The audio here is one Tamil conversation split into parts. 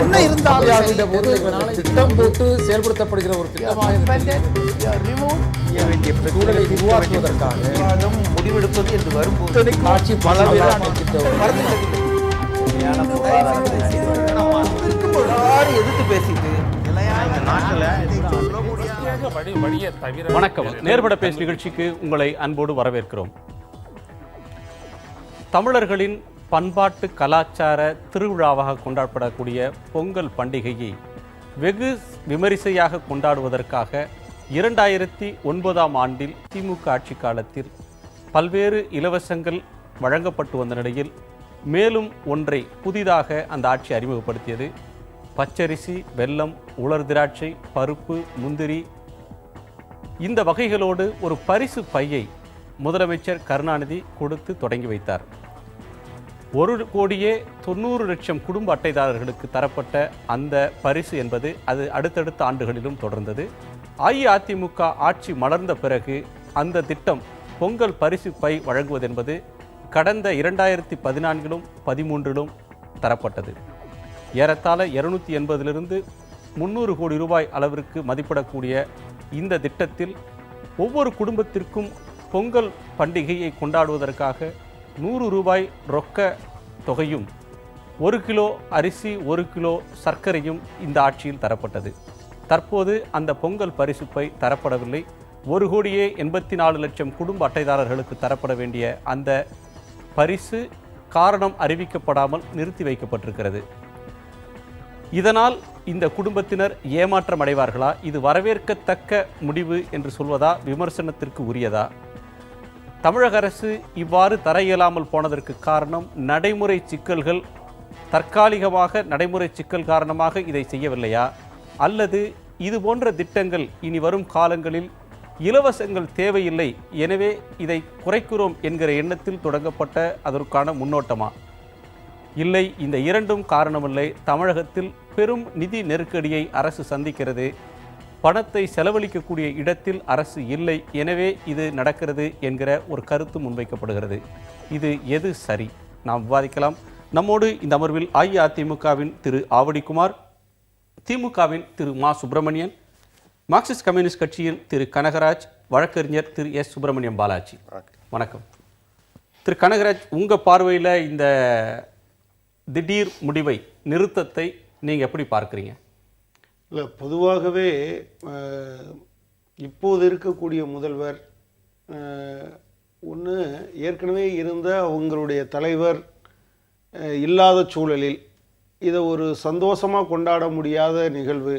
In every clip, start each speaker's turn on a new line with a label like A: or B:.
A: என்ன இருந்தாலும்
B: திட்டம் போட்டு செயல்படுத்தப்படுகிற ஒரு திட்டமாக சூழலை உருவாக்குவதற்காக
A: முடிவெடுப்பது என்று வரும்போது
B: ஆட்சி
A: எதிர்த்து பேசிட்டு
C: வணக்கம். நேர்பட பேஸ் நிகழ்ச்சிக்கு உங்களை அன்போடு வரவேற்கிறோம். தமிழர்களின் பண்பாட்டு கலாச்சார திருவிழாவாக கொண்டாடப்படக்கூடிய பொங்கல் பண்டிகையை வெகு விமரிசையாக கொண்டாடுவதற்காக 2009ஆம் ஆண்டில் திமுக ஆட்சி காலத்தில் பல்வேறு இலவசங்கள் வழங்கப்பட்டு வந்த நிலையில் மேலும் ஒன்றை புதிதாக அந்த ஆட்சி அறிமுகப்படுத்தியது. பச்சரிசி, வெல்லம், உலர் திராட்சை, பருப்பு, முந்திரி இந்த வகைகளோடு ஒரு பரிசு பையை முதலமைச்சர் கருணாநிதி கொடுத்து தொடங்கி வைத்தார். 1,90,00,000 குடும்ப அட்டைதாரர்களுக்கு தரப்பட்ட அந்த பரிசு என்பது அது அடுத்தடுத்த ஆண்டுகளிலும் தொடர்ந்தது. அஇஅதிமுக ஆட்சி மலர்ந்த பிறகு அந்த திட்டம் பொங்கல் பரிசு பை வழங்குவது என்பது கடந்த 2014லும் 13லும் தரப்பட்டது. ஏறத்தாழ 280லிருந்து 300 கோடி ரூபாய் அளவிற்கு மதிப்பிடக்கூடிய இந்த திட்டத்தில் ஒவ்வொரு குடும்பத்திற்கும் பொங்கல் பண்டிகையை கொண்டாடுவதற்காக 100 ரூபாய் ரொக்க தொகையும் 1 கிலோ அரிசி 1 கிலோ சர்க்கரையும் இந்த ஆட்சியில் தரப்பட்டது. தற்போது அந்த பொங்கல் பரிசு பை தரப்படவில்லை. 1,84,00,000 குடும்ப அட்டைதாரர்களுக்கு தரப்பட வேண்டிய அந்த பரிசு காரணம் அறிவிக்கப்படாமல் நிறுத்தி வைக்கப்பட்டிருக்கிறது. இதனால் இந்த குடும்பத்தினர் ஏமாற்றம் அடைவார்களா? இது வரவேற்கத்தக்க முடிவு என்று சொல்வதா? விமர்சனத்திற்கு உரியதா? தமிழக அரசு இவ்வாறு தர இயலாமல் போனதற்கு காரணம் நடைமுறை சிக்கல்கள், தற்காலிகமாக நடைமுறை சிக்கல் காரணமாக இதை செய்யவில்லையா? அல்லது இது போன்ற திட்டங்கள் இனி வரும் காலங்களில் இலவசங்கள் தேவையில்லை, எனவே இதை குறைக்கிறோம் என்கிற எண்ணத்தில் தொடங்கப்பட்ட அதற்கான முன்னோட்டமா? இல்லை, இந்த இரண்டும் காரணமில்லை. தமிழகத்தில் பெரும் நிதி நெருக்கடியை அரசு சந்திக்கிறது. பணத்தை செலவழிக்கக்கூடிய இடத்தில் அரசு இல்லை, எனவே இது நடக்கிறது என்கிற ஒரு கருத்து முன்வைக்கப்படுகிறது. இது எது சரி? நாம் விவாதிக்கலாம். நம்மோடு இந்த அமர்வில் அஇஅதிமுகவின் திரு ஆவடிக்குமார், திமுகவின் திரு மா சுப்பிரமணியன், மார்க்சிஸ்ட் கம்யூனிஸ்ட் கட்சியின் திரு கனகராஜ், வழக்கறிஞர் திரு எஸ் சுப்பிரமணியம் பாலாஜி. வணக்கம். திரு கனகராஜ், உங்கள் பார்வையில் இந்த திடீர் முடிவை, நிறுத்தத்தை நீங்கள் எப்படி பார்க்குறீங்க?
D: இல்லை, பொதுவாகவே இப்போது இருக்கக்கூடிய முதல்வர் ஒன்று ஏற்கனவே இருந்த அவங்களுடைய தலைவர் இல்லாத சூழலில் இதை ஒரு சந்தோஷமாக கொண்டாட முடியாத நிகழ்வு.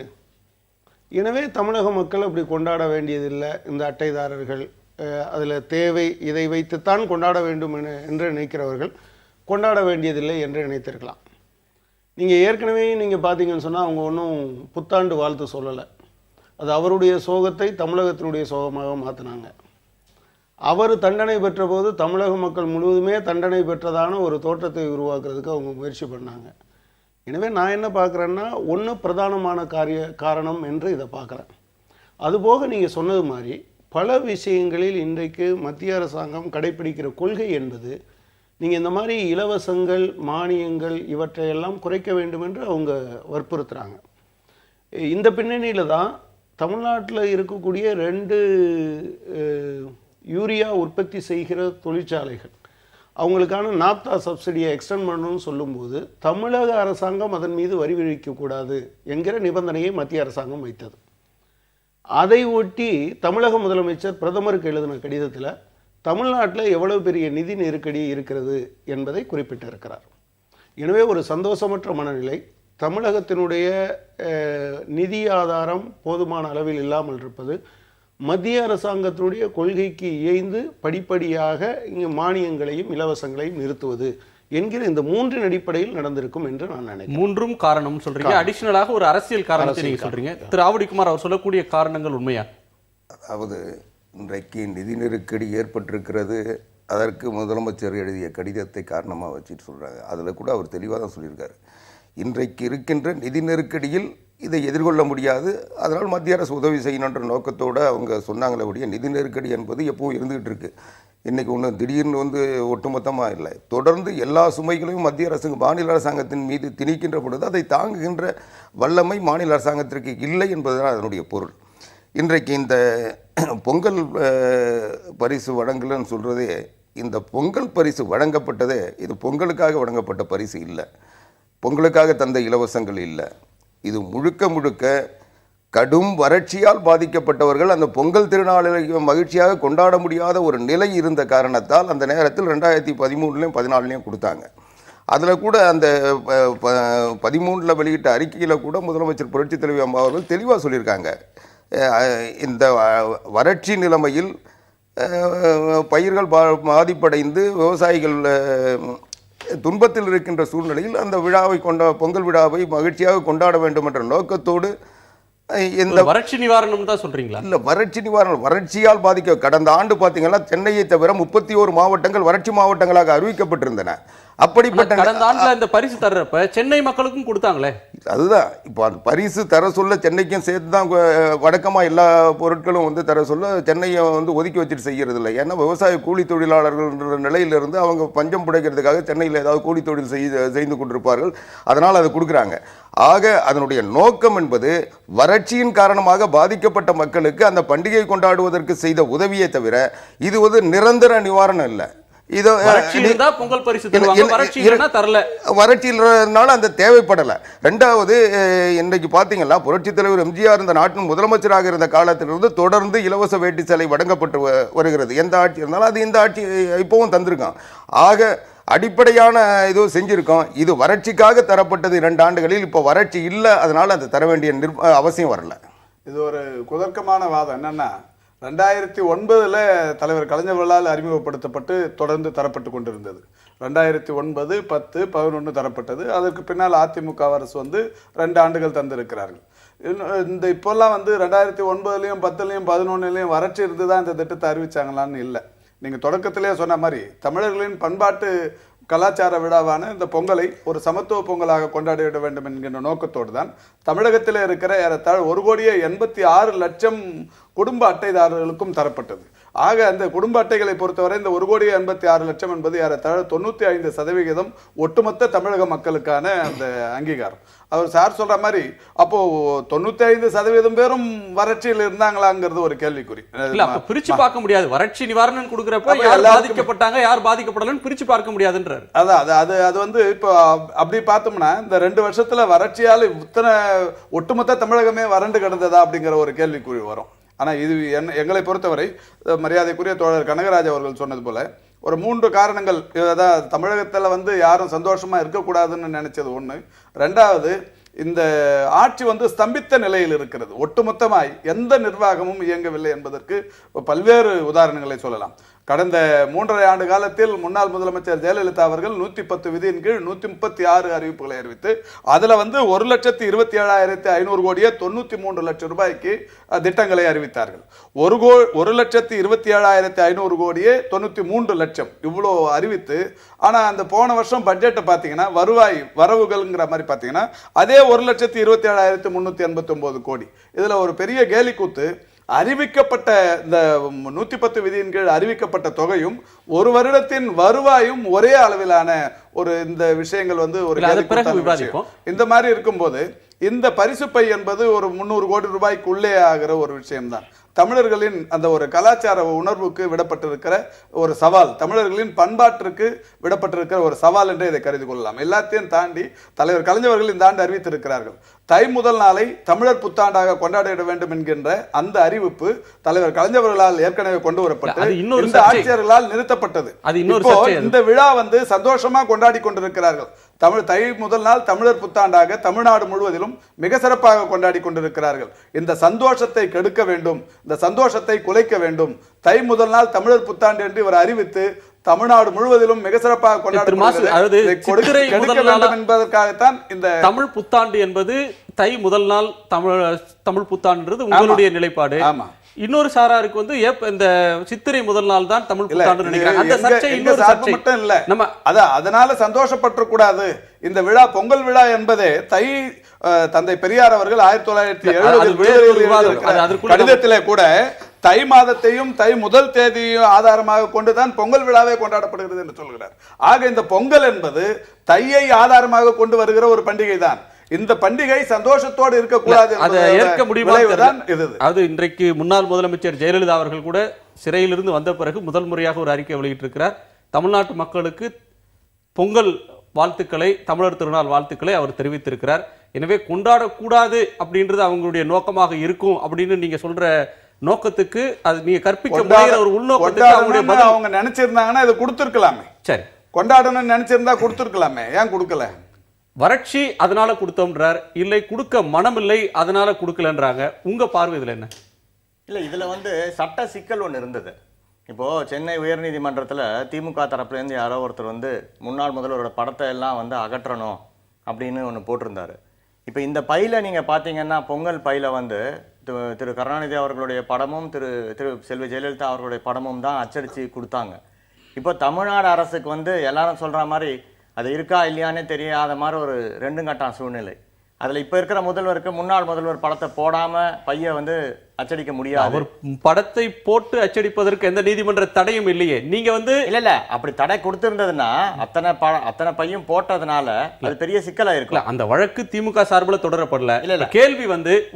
D: எனவே தமிழக மக்கள் அப்படி கொண்டாட வேண்டியதில்லை. இந்த அட்டைதாரர்கள் அதில் தேவை இதை வைத்துத்தான் கொண்டாட வேண்டும் என்று நினைக்கிறவர்கள் கொண்டாட வேண்டியதில்லை என்று நினைத்திருக்கலாம். நீங்கள் ஏற்கனவே நீங்கள் பார்த்தீங்கன்னு சொன்னால் அவங்க ஒன்றும் புத்தாண்டு வாழ்த்து சொல்லலை. அது அவருடைய சோகத்தை தமிழகத்தினுடைய சோகமாக மாற்றினாங்க. அவர் தண்டனை பெற்ற போது தமிழக மக்கள் முழுவதுமே தண்டனை பெற்றதான ஒரு தோற்றத்தை உருவாக்குறதுக்கு அவங்க முயற்சி பண்ணாங்க. எனவே நான் என்ன பார்க்குறேன்னா, ஒன்று பிரதானமான காரணம் என்று இதை பார்க்குறேன். அதுபோக நீங்கள் சொன்னது மாதிரி பல விஷயங்களில் இன்றைக்கு மத்திய அரசாங்கம் கடைப்பிடிக்கிற கொள்கை என்பது, நீங்கள் இந்த மாதிரி இலவசங்கள், மானியங்கள் இவற்றையெல்லாம் குறைக்க வேண்டும் என்று அவங்க வற்புறுத்துகிறாங்க. இந்த பின்னணியில் தான் தமிழ்நாட்டில் இருக்கக்கூடிய 2 யூரியா உற்பத்தி செய்கிற தொழிற்சாலைகள் அவங்களுக்கான நாப்தா சப்சிடியை எக்ஸ்டெண்ட் பண்ணணும்னு சொல்லும்போது தமிழக அரசாங்கம் அதன் மீது வரி விதிக்கக்கூடாது என்கிற நிபந்தனையை மத்திய அரசாங்கம் வைத்தது. அதை ஒட்டி தமிழக முதலமைச்சர் பிரதமருக்கு எழுதின கடிதத்தில் தமிழ்நாட்டில் எவ்வளவு பெரிய நிதி நெருக்கடி இருக்கிறது என்பதை குறிப்பிட்டிருக்கிறார். எனவே ஒரு சந்தோஷமற்ற மனநிலை, தமிழகத்தினுடைய நிதி ஆதாரம் போதுமான அளவில் இல்லாமல் இருப்பது, மத்திய அரசாங்கத்தினுடைய கொள்கைக்கு இயைந்து படிப்படியாக இங்கே மானியங்களையும் இலவசங்களையும் நிறுத்துவது என்கிற இந்த 3 அடிப்படையில் நடந்திருக்கும் என்று நான் நினைக்கிறேன்.
C: 3 காரணம் சொல்றீங்க. அடிஷனலாக ஒரு அரசியல் காரணத்தை நீங்க சொல்றீங்க. திரு ஆவடிக்குமார், அவர் சொல்லக்கூடிய காரணங்கள் உண்மையா?
E: அதாவது இன்றைக்கு நிதி நெருக்கடி ஏற்பட்டிருக்கிறது, அதற்கு முதலமைச்சர் எழுதிய கடிதத்தை காரணமாக வச்சுட்டு சொல்கிறாங்க. அதில் கூட அவர் தெளிவாக தான் சொல்லியிருக்காரு. இன்றைக்கு இருக்கின்ற நிதி நெருக்கடியில் இதை எதிர்கொள்ள முடியாது. அதனால் மத்திய அரசு உதவி செய்யணுன்ற நோக்கத்தோடு அவங்க சொன்னாங்களே ஒழிய நிதி நெருக்கடி என்பது எப்பவும் இருந்துகிட்டு இருக்கு. இன்றைக்கி ஒன்று திடீர்னு ஒட்டுமொத்தமாக இல்லை, தொடர்ந்து எல்லா சுமைகளையும் மத்திய அரசு மாநில அரசாங்கத்தின் மீது திணிக்கின்ற பொழுது அதை தாங்குகின்ற வல்லமை மாநில அரசாங்கத்திற்கு இல்லை என்பதுதான் அதனுடைய பொருள். இன்றைக்கு இந்த பொங்கல் பரிசு வழங்கலன்னு சொல்கிறதே, இந்த பொங்கல் பரிசு வழங்கப்பட்டதே இது பொங்கலுக்காக வழங்கப்பட்ட பரிசு இல்லை, பொங்கலுக்காக தந்த இலவசங்கள் இல்லை. இது முழுக்க முழுக்க கடும் வறட்சியால் பாதிக்கப்பட்டவர்கள் அந்த பொங்கல் திருநாளை மகிழ்ச்சியாக கொண்டாட முடியாத ஒரு நிலை இருந்த காரணத்தால் அந்த நேரத்தில் 2013 14 கொடுத்தாங்க. அதில் கூட அந்த 13 வெளியிட்ட அறிக்கையில் கூட முதலமைச்சர் புரட்சித் தலைவி அம்மா அவர்கள் தெளிவாக சொல்லியிருக்காங்க, இந்த வறட்சி நிலைமையில் பயிர்கள் பாதிப்படைந்து விவசாயிகள் துன்பத்தில் இருக்கின்ற சூழ்நிலையில் அந்த விழாவை பொங்கல் விழாவை மகிழ்ச்சியாக கொண்டாட வேண்டும் என்ற நோக்கத்தோடு இந்த
C: வறட்சி நிவாரணம் தான் சொல்றீங்களா?
E: இல்ல, வறட்சி நிவாரணம், வறட்சியால் பாதிக்க கடந்த ஆண்டு பார்த்தீங்கன்னா சென்னையை தவிர 31 மாவட்டங்கள் வறட்சி மாவட்டங்களாக அறிவிக்கப்பட்டிருந்தன. அப்படிப்பட்ட
C: கடந்த ஆண்டுல இந்த பரிசு தர்றப்ப சென்னை மக்களுக்கும் கொடுத்தாங்களே.
E: அதுதான் இப்போ அந்த பரிசு தர சொல்ல சென்னைக்கும் சேர்த்து தான் வழக்கமாக எல்லா பொருட்களும் தர சொல்ல சென்னையை ஒதுக்கி வச்சுட்டு செய்கிறது இல்லை. ஏன்னா விவசாய கூலி தொழிலாளர்கள்ன்ற நிலையிலிருந்து அவங்க பஞ்சம் புடைக்கிறதுக்காக சென்னையில் ஏதாவது கூலி தொழில் செய்து கொண்டிருப்பார்கள், அதனால் அதை கொடுக்குறாங்க. ஆக அதனுடைய நோக்கம் என்பது வறட்சியின் காரணமாக பாதிக்கப்பட்ட மக்களுக்கு அந்த பண்டிகை கொண்டாடுவதற்கு செய்த உதவியை தவிர இது நிரந்தர நிவாரணம் இல்லை.
C: பொங்கல் பரிசு
E: வறட்சியினால அந்த தேவைப்படலை. ரெண்டாவது, இன்றைக்கு பார்த்தீங்கன்னா புரட்சித் தலைவர் எம்ஜிஆர் இந்த நாட்டின் முதலமைச்சராக இருந்த காலத்திலிருந்து தொடர்ந்து இலவச வேட்டி சேலை வழங்கப்பட்டு வருகிறது. எந்த ஆட்சி இருந்தாலும் அது இந்த ஆட்சி இப்பவும் தந்திருக்கான். ஆக அடிப்படையான இது செஞ்சிருக்கோம். இது வறட்சிக்காக தரப்பட்டது 2 ஆண்டுகளில். இப்போ வறட்சி இல்லை, அதனால அது தர வேண்டிய அவசியம் வரல.
F: இது ஒரு குதர்க்கமான வாதம். என்னன்னா 2009 தலைவர் கலைஞர்களால் அறிமுகப்படுத்தப்பட்டு தொடர்ந்து தரப்பட்டு கொண்டிருந்தது. 2009, 10, 11 தரப்பட்டது. அதற்கு பின்னால் அதிமுக அரசு 2 ஆண்டுகள் தந்திருக்கிறார்கள். இந்த இப்போல்லாம் 2009, 10, 11 வறட்சி இருந்து தான் இந்த திட்டத்தை அறிவிச்சாங்களான்னு இல்லை. நீங்கள் தொடக்கத்திலே சொன்ன மாதிரி தமிழர்களின் பண்பாட்டு கலாச்சார விழாவான இந்த பொங்கலை ஒரு சமத்துவ பொங்கலாக கொண்டாடிவிட வேண்டும் என்கின்ற நோக்கத்தோடு தான் தமிழகத்தில் இருக்கிற ஏறத்தாழ 1,86,00,000 குடும்ப அட்டைதாரர்களுக்கும் தரப்பட்டது. ஆக அந்த குடும்ப அட்டைகளை பொறுத்தவரை இந்த 1,86,00,000 என்பது ஏறத்தாழ 95% ஒட்டுமொத்த தமிழக மக்களுக்கான அந்த அங்கீகாரம். அவர் சார் சொல்ற மாதிரி அப்போ 95% பேரும் வறட்சியில் இருந்தாங்களாங்கிறது ஒரு கேள்விக்குறி.
C: பிரிச்சு பார்க்க முடியாது. வறட்சி நிவாரணம் கொடுக்கறப்ப யார் பாதிக்கப்பட்டாங்க யார் பாதிக்கப்படலன்னு பிரிச்சு பார்க்க முடியாதுன்றார்.
F: அதான் அது இப்போ அப்படி பார்த்தோம்னா இந்த 2 வருஷத்துல வறட்சியால் இத்தனை ஒட்டுமொத்த தமிழகமே வறண்டு கிடந்ததா அப்படிங்கிற ஒரு கேள்விக்குறி வரும். ஆனா இது எங்களை பொறுத்தவரை மரியாதைக்குரிய தோழர் கனகராஜ் அவர்கள் சொன்னது போல ஒரு 3 காரணங்கள். அதாவது தமிழகத்தில் யாரும் சந்தோஷமா இருக்கக்கூடாதுன்னு நினைச்சது ஒண்ணு. ரெண்டாவது, இந்த ஆட்சி ஸ்தம்பித்த நிலையில் இருக்கிறது. ஒட்டுமொத்தமாய் எந்த நிர்வாகமும் இயங்கவில்லை என்பதற்கு பல்வேறு உதாரணங்களை சொல்லலாம். கடந்த 3.5 ஆண்டு காலத்தில் முன்னாள் முதலமைச்சர் ஜெயலலிதா அவர்கள் 110 விதியின் கீழ் 136 அறிவிப்புகளை அறிவித்து அதுல 1,27,500 கோடியே 93 லட்சம் ரூபாய்க்கு திட்டங்களை அறிவித்தார்கள். 1,27,500 கோடியே 93 லட்சம் இவ்வளோ அறிவித்து, ஆனா அந்த போன வருஷம் பட்ஜெட்டை பார்த்தீங்கன்னா வரவுகள்ங்கிற மாதிரி பார்த்தீங்கன்னா அதே 1,27,389 கோடி. இதுல ஒரு பெரிய கேலி கூத்து, அறிவிக்கப்பட்ட இந்த 110 விதியின் கீழ் அறிவிக்கப்பட்ட தொகையும் ஒரு வருடத்தின் வருவாயும் ஒரே அளவிலான ஒரு இந்த விஷயங்கள் ஒரு இந்த மாதிரி இருக்கும்போது இந்த பரிசு பை என்பது ஒரு 300 கோடி ரூபாய்க்குள்ளே ஆகிற ஒரு விஷயம்தான். தமிழர்களின் அந்த ஒரு கலாச்சார உணர்வுக்கு விடப்பட்டிருக்கிற ஒரு சவால், தமிழர்களின் பண்பாட்டிற்கு விடப்பட்டிருக்கிற ஒரு சவால் என்று இதை கருதி கொள்ளலாம். எல்லாத்தையும் தாண்டி தலைவர் கலைஞர்கள் இந்த ஆண்டு அறிவித்திருக்கிறார்கள். தை முதல் நாளை தமிழர் புத்தாண்டாக கொண்டாடிட வேண்டும் என்கின்ற அந்த அறிவிப்பு தலைவர் கலைஞர்களால் ஏற்கனவே கொண்டு வரப்பட்டு இந்த ஆட்சியர்களால் நிறுத்தப்பட்டது. இந்த விழா சந்தோஷமா கொண்டாடி கொண்டிருக்கிறார்கள். தை முதல் நாள் தமிழர் புத்தாண்டாக தமிழ்நாடு முழுவதிலும் மிக சிறப்பாக கொண்டாடி கொண்டிருக்கிறார்கள். இந்த சந்தோஷத்தை கெடுக்க வேண்டும், இந்த சந்தோஷத்தை குலைக்க வேண்டும். தை முதல் நாள் தமிழர் புத்தாண்டு என்று இவர் அறிவித்து தமிழ்நாடு முழுவதிலும் மிக சிறப்பாக கொண்டாட வேண்டும் என்பதற்காகத்தான் இந்த
C: தமிழ் புத்தாண்டு என்பது தை முதல் நாள் தமிழ் புத்தாண்டுன்றது உங்களுடைய நிலைப்பாடு.
F: ஆமா.
C: இன்னொரு சாராருக்கு இந்த சித்திரை முதல் நாள் தான் தமிழ் புத்தாண்டு நினைக்கிறாங்க. அந்த சர்ச்சை இன்னொரு சர்ச்சை
F: மட்டும் இல்ல. நம்ம அதனால சந்தோஷப்பட்டு கூடாது. இந்த விழா பொங்கல் விழா என்பதே தை தந்தை பெரியார் அவர்கள் 1970
C: அது வேறு ஒரு விவாதம். அது அதற்குள்ள
F: கடிதத்திலே கூட தை மாதத்தையும் தை முதல் தேதியையும் ஆதாரமாக கொண்டுதான் பொங்கல் விழாவே கொண்டாடப்படுகிறது என்று சொல்கிறார். ஆக இந்த பொங்கல் என்பது தையை ஆதாரமாக கொண்டு வருகிற ஒரு பண்டிகை தான். இந்த பண்டிகை சந்தோஷத்தோடு இருக்கக்கூடாது,
C: அதை ஏற்க முடியுமா?
F: இது
C: அது இன்றைக்கு முன்னாள் முதலமைச்சர் ஜெயலலிதா அவர்கள் கூட சிறையிலிருந்து வந்த பிறகு முதல் முறையாக ஒரு அறிக்கை வெளியிட்டிருக்கிறார். தமிழ்நாட்டு மக்களுக்கு பொங்கல் வாழ்த்துக்களை, தமிழர் திருநாள் வாழ்த்துக்களை அவர் தெரிவித்திருக்கிறார். எனவே கொண்டாடக்கூடாது அப்படின்றது அவங்களுடைய நோக்கமாக இருக்கும் அப்படின்னு நீங்க சொல்ற நோக்கத்துக்கு அது நீங்க கற்பிக்க முடிகிற ஒரு உள்நோக்கத்துக்கு அவங்களுடைய பதில்
F: அவங்க நினைச்சிருந்தாங்கன்னா இதை கொடுத்திருக்கலாமே.
C: சரி,
F: கொண்டாடணும்னு நினைச்சிருந்தா கொடுத்திருக்கலாமே, ஏன் கொடுக்கல?
C: வறட்சி அதனால கொடுத்தோம்ன்றார், இல்லை கொடுக்க மனமில்லை அதனால கொடுக்கலன்றாங்க. உங்க பார்வை இதுல என்ன?
G: இல்லை, இதில் சட்ட சிக்கல் ஒன்று இருந்தது. இப்போது சென்னை உயர்நீதிமன்றத்தில் திமுக தரப்புலேருந்து யாரோ ஒருத்தர் முன்னாள் முதல்வரோட படத்தை எல்லாம் அகற்றணும் அப்படின்னு ஒன்று போட்டிருந்தாரு. இப்போ இந்த பையில் நீங்கள் பார்த்தீங்கன்னா பொங்கல் பையில் திரு கருணாநிதி அவர்களுடைய படமும் திரு செல்வி ஜெயலலிதா அவர்களுடைய படமும் தான் அச்சடித்து கொடுத்தாங்க. இப்போ தமிழ்நாடு அரசுக்கு எல்லாரும் சொல்கிற மாதிரி அது இருக்கா இல்லையானே தெரியாத மாதிரி ஒரு ரெண்டு கட்டான் சூழ்நிலை. அதில் இப்போ இருக்கிற முதல்வருக்கு முன்னாள் முதல்வர் படத்தை போடாமல் பையை அச்சடிக்க முடியாது.
C: அவர் படத்தை போட்டு அச்சடிப்பதற்கு எந்த நீதிமன்ற தடையும் இல்லையே. நீங்க
G: இல்ல அப்படி தடை கொடுத்திருந்ததுன்னா அத்தனை பையும் போட்டதுனால அது பெரிய சிக்கலா இருக்கு.
C: அந்த வழக்கு திமுக சார்பில் தொடரப்படல. இல்ல கேள்வி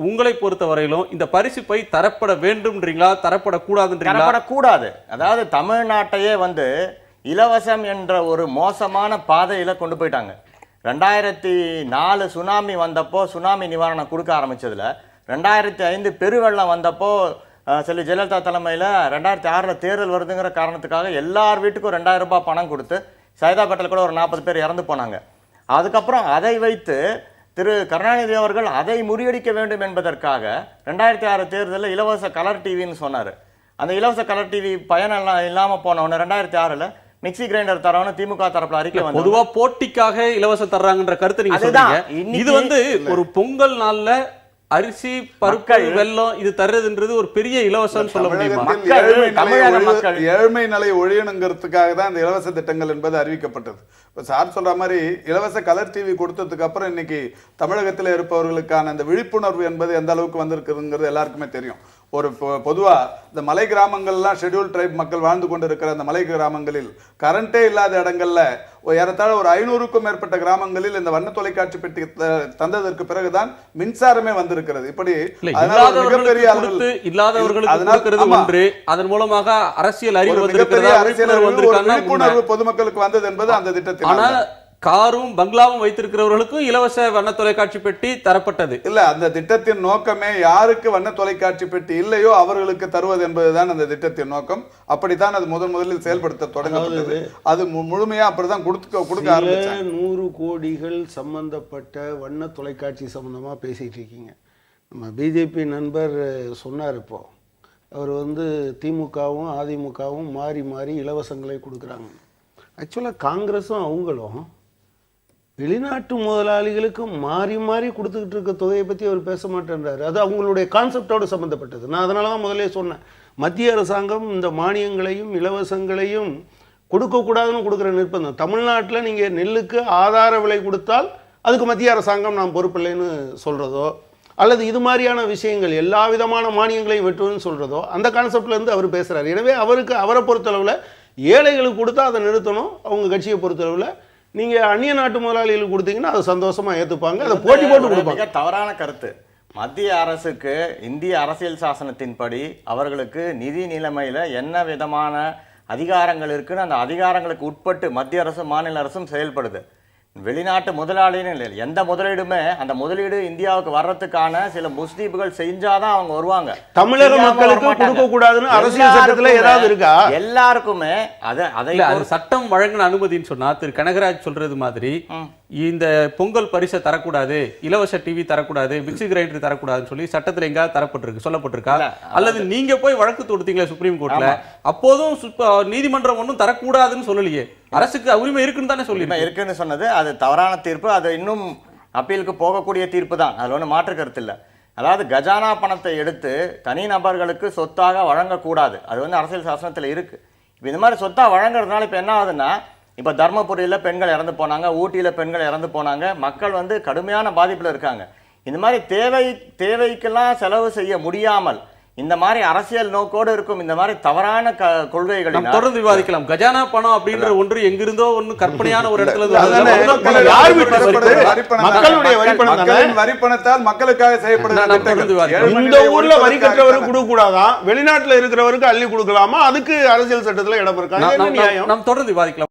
C: உங்களை பொறுத்த வரையிலும் இந்த பரிசு பை தரப்பட வேண்டும்ன்றீங்களா, தரப்படக்கூடாதுன்றீங்களா?
G: தரப்படக்கூடாது. அதாவது தமிழ்நாட்டையே இலவசம் என்ற ஒரு மோசமான பாதையில கொண்டு போயிட்டாங்க. 2004 சுனாமி வந்தப்போ சுனாமி நிவாரணம் கொடுக்க ஆரம்பிச்சதுல 2005 பெருவெள்ளம் வந்தப்போ செல்வி ஜெயலலிதா தலைமையில் 2006 தேர்தல் வருதுங்கிற காரணத்துக்காக எல்லார் வீட்டுக்கும் 2000 ரூபாய் பணம் கொடுத்து சைதாப்பேட்டையில் கூட ஒரு 40 பேர் இறந்து போனாங்க. அதுக்கப்புறம் அதை வைத்து திரு கருணாநிதி அவர்கள் அதை முறியடிக்க வேண்டும் என்பதற்காக 2006 தேர்தலில் இலவச கலர் டிவின்னு சொன்னார். அந்த இலவச கலர் டிவி பயணம் இல்லாமல் போனவொன்னு 2006 மிக்சி கிரைண்டர் தரோன்னு திமுக தரப்புல அறிக்கை வந்து
C: பொதுவா போட்டிக்காக இலவசம் தர்றாங்கன்ற கருத்து நீங்க சொல்றீங்க. இது ஒரு பொங்கல் நாள்ல அரிசி பருப்பு வெல்லம் இது தர்றதுன்றது ஒரு பெரிய இலவசம் சொல்ல முடியுமா?
F: ஏழ்மை நிலை ஒழியணுங்கிறதுக்காக தான் இந்த இலவச திட்டங்கள் என்பது அறிவிக்கப்பட்டது. இப்ப சார் சொல்ற மாதிரி இலவச கலர் டிவி கொடுத்ததுக்கு அப்புறம் இன்னைக்கு தமிழகத்தில் இருப்பவர்களுக்கான அந்த விழிப்புணர்வு என்பது எந்த அளவுக்கு வந்திருக்குதுங்கிறது எல்லாருக்குமே தெரியும். ஒரு பொதுவா இந்த மலை கிராமங்கள்லாம் ஷெட்யூல் ட்ரைப் மக்கள் வாழ்ந்து கொண்டு இருக்கிற அந்த மலை கிராமங்களில் கரண்டே இல்லாத இடங்கள்ல ஏறத்தாழ ஒரு 500க்கும் மேற்பட்ட கிராமங்களில் இந்த வண்ண தொலைக்காட்சி பெட்டி தந்ததற்கு பிறகுதான் மின்சாரமே வந்திருக்கிறது. இப்படி
C: அதன் மூலமாக அரசியல் அறிவு
F: விழிப்புணர்வு பொதுமக்களுக்கு வந்தது என்பது அந்த திட்டத்தில்.
C: காரும் பங்களாவும் வைத்திருக்கிறவர்களுக்கும் இலவச வண்ண தொலைக்காட்சி பெட்டி தரப்பட்டது
F: இல்ல. அந்த திட்டத்தின் நோக்கமே யாருக்கு வண்ண தொலைக்காட்சி பெட்டி இல்லையோ அவர்களுக்கு தருவது என்பதுதான் அந்த திட்டத்தின் நோக்கம். அப்படித்தான் அது முதலில் செயல்படுத்த தொடங்கப்பட்டது. அது முழுமையா அப்படிதான் கொடுக்க ஆரம்பிச்சாங்க.
D: 100 கோடிகள் சம்பந்தப்பட்ட வண்ண தொலைக்காட்சி சம்பந்தமா பேசிட்டு இருக்கீங்க. நம்ம பிஜேபி நண்பர் சொன்னார். இப்போ அவர் திமுகவும் அதிமுகவும் மாறி மாறி இலவசங்களை கொடுக்குறாங்க. ஆக்சுவலாக காங்கிரஸும் அவங்களும் வெளிநாட்டு முதலாளிகளுக்கு மாறி மாறி கொடுத்துக்கிட்டு இருக்க தொகையை பற்றி அவர் பேச மாட்டேன்றாரு. அது அவங்களுடைய கான்செப்டோடு சம்மந்தப்பட்டது. நான் அதனால தான் முதலே சொன்னேன், மத்திய அரசாங்கம் இந்த மானியங்களையும் இலவசங்களையும் கொடுக்கக்கூடாதுன்னு கொடுக்குற நிர்பந்தம். தமிழ்நாட்டில் நீங்கள் நெல்லுக்கு ஆதார விலை கொடுத்தால் அதுக்கு மத்திய அரசாங்கம் நாம் பொறுப்பில்லைன்னு சொல்கிறதோ, அல்லது இது மாதிரியான விஷயங்கள் எல்லா விதமான மானியங்களையும் வெட்டுவதுன்னு சொல்கிறதோ, அந்த கான்செப்ட்லேருந்து அவர் பேசுகிறார். எனவே அவரை பொறுத்தளவில் ஏழைகளுக்கு கொடுத்தா அதை நிறுத்தணும். அவங்க கட்சியை பொறுத்தளவில் நீங்கள் அந்நிய நாட்டு முதலாளிகளுக்கு கொடுத்தீங்கன்னா அதை சந்தோஷமாக ஏற்றுப்பாங்க, அதை போட்டி போட்டு கொடுப்பாங்க.
G: தவறான கருத்து. மத்திய அரசுக்கு இந்திய அரசியல் சாசனத்தின்படி அவர்களுக்கு நிதி நிலைமையில் என்ன விதமான அதிகாரங்கள் இருக்குன்னு அந்த அதிகாரங்களுக்கு உட்பட்டு மத்திய அரசும் மாநில அரசும் செயல்படுது. வெளிநாட்டு முதலாளின்னு இல்லை, எந்த முதலீடுமே அந்த முதலீடு இந்தியாவுக்கு வர்றதுக்கான சில முஸ்தீபுகள் செஞ்சாதான் அவங்க வருவாங்க.
D: தமிழக மக்களுக்கு கொடுக்க கூடாதுன்னு அரசியல் சட்டத்துல ஏதாவது இருக்கா?
G: எல்லாருக்குமே அதை
C: சட்டம் வழங்கின அனுமதின்னு சொன்னா திரு கனகராஜ் சொல்றது மாதிரி இந்த பொங்கல் பரிசை தரக்கூடாது, இலவச டிவி தரக்கூடாது, மிக்சி கிரைண்டர் தரக்கூடாதுன்னு சொல்லி சட்டத்தில் எங்கேயாவது தரப்பட்டிருக்கு, சொல்லப்பட்டிருக்கா? அல்லது நீங்க போய் வழக்கு தொடுத்தீங்களா சுப்ரீம் கோர்ட்ல? அப்போதும் நீதிமன்றம் ஒன்றும் தரக்கூடாதுன்னு சொல்லலையே, அரசுக்கு உரிமை இருக்குன்னு தானே சொல்லி
G: இருக்குன்னு சொன்னது. அது தவறான தீர்ப்பு. அது இன்னும் அப்பீலுக்கு போகக்கூடிய தீர்ப்பு தான், அதுல ஒன்றும் மாற்று கருத்து இல்லை. அதாவது கஜானா பணத்தை எடுத்து தனி நபர்களுக்கு சொத்தாக வழங்கக்கூடாது, அது அரசியல் சாசனத்தில் இருக்கு. இப்போ இந்த மாதிரி சொத்தாக வழங்குறதுனால இப்போ என்ன ஆகுதுன்னா இப்போ தர்மபுரியில் பெண்கள் இறந்து போனாங்க, ஊட்டியில் பெண்கள் இறந்து போனாங்க. மக்கள் வந்து கடுமையான பாதிப்பில் இருக்காங்க. இந்த மாதிரி தேவைக்கெல்லாம் செலவு செய்ய முடியாமல் இந்த மாதிரி அரசியல் நோக்கோடு இருக்கும் இந்த மாதிரி தவறான கொள்கைகளை
C: நாம் தொடர்ந்து விவாதிக்கலாம். கஜானா பணம் அப்படின்ற ஒன்று எங்கிருந்தோ ஒன்று கற்பனையான ஒரு இடத்துல
F: வரிப்பணத்தால் மக்களுக்காக செய்யப்படுகிறது.
D: இந்த ஊர்ல வரி கட்டுறவருக்கு கொடுக்க கூடாதான், வெளிநாட்டுல இருக்கிறவருக்கு அள்ளி கொடுக்கலாமா? அதுக்கு அரசியல் சட்டத்துல இடம் இருக்கா?
C: நாம் தொடர்ந்து விவாதிக்கலாம்.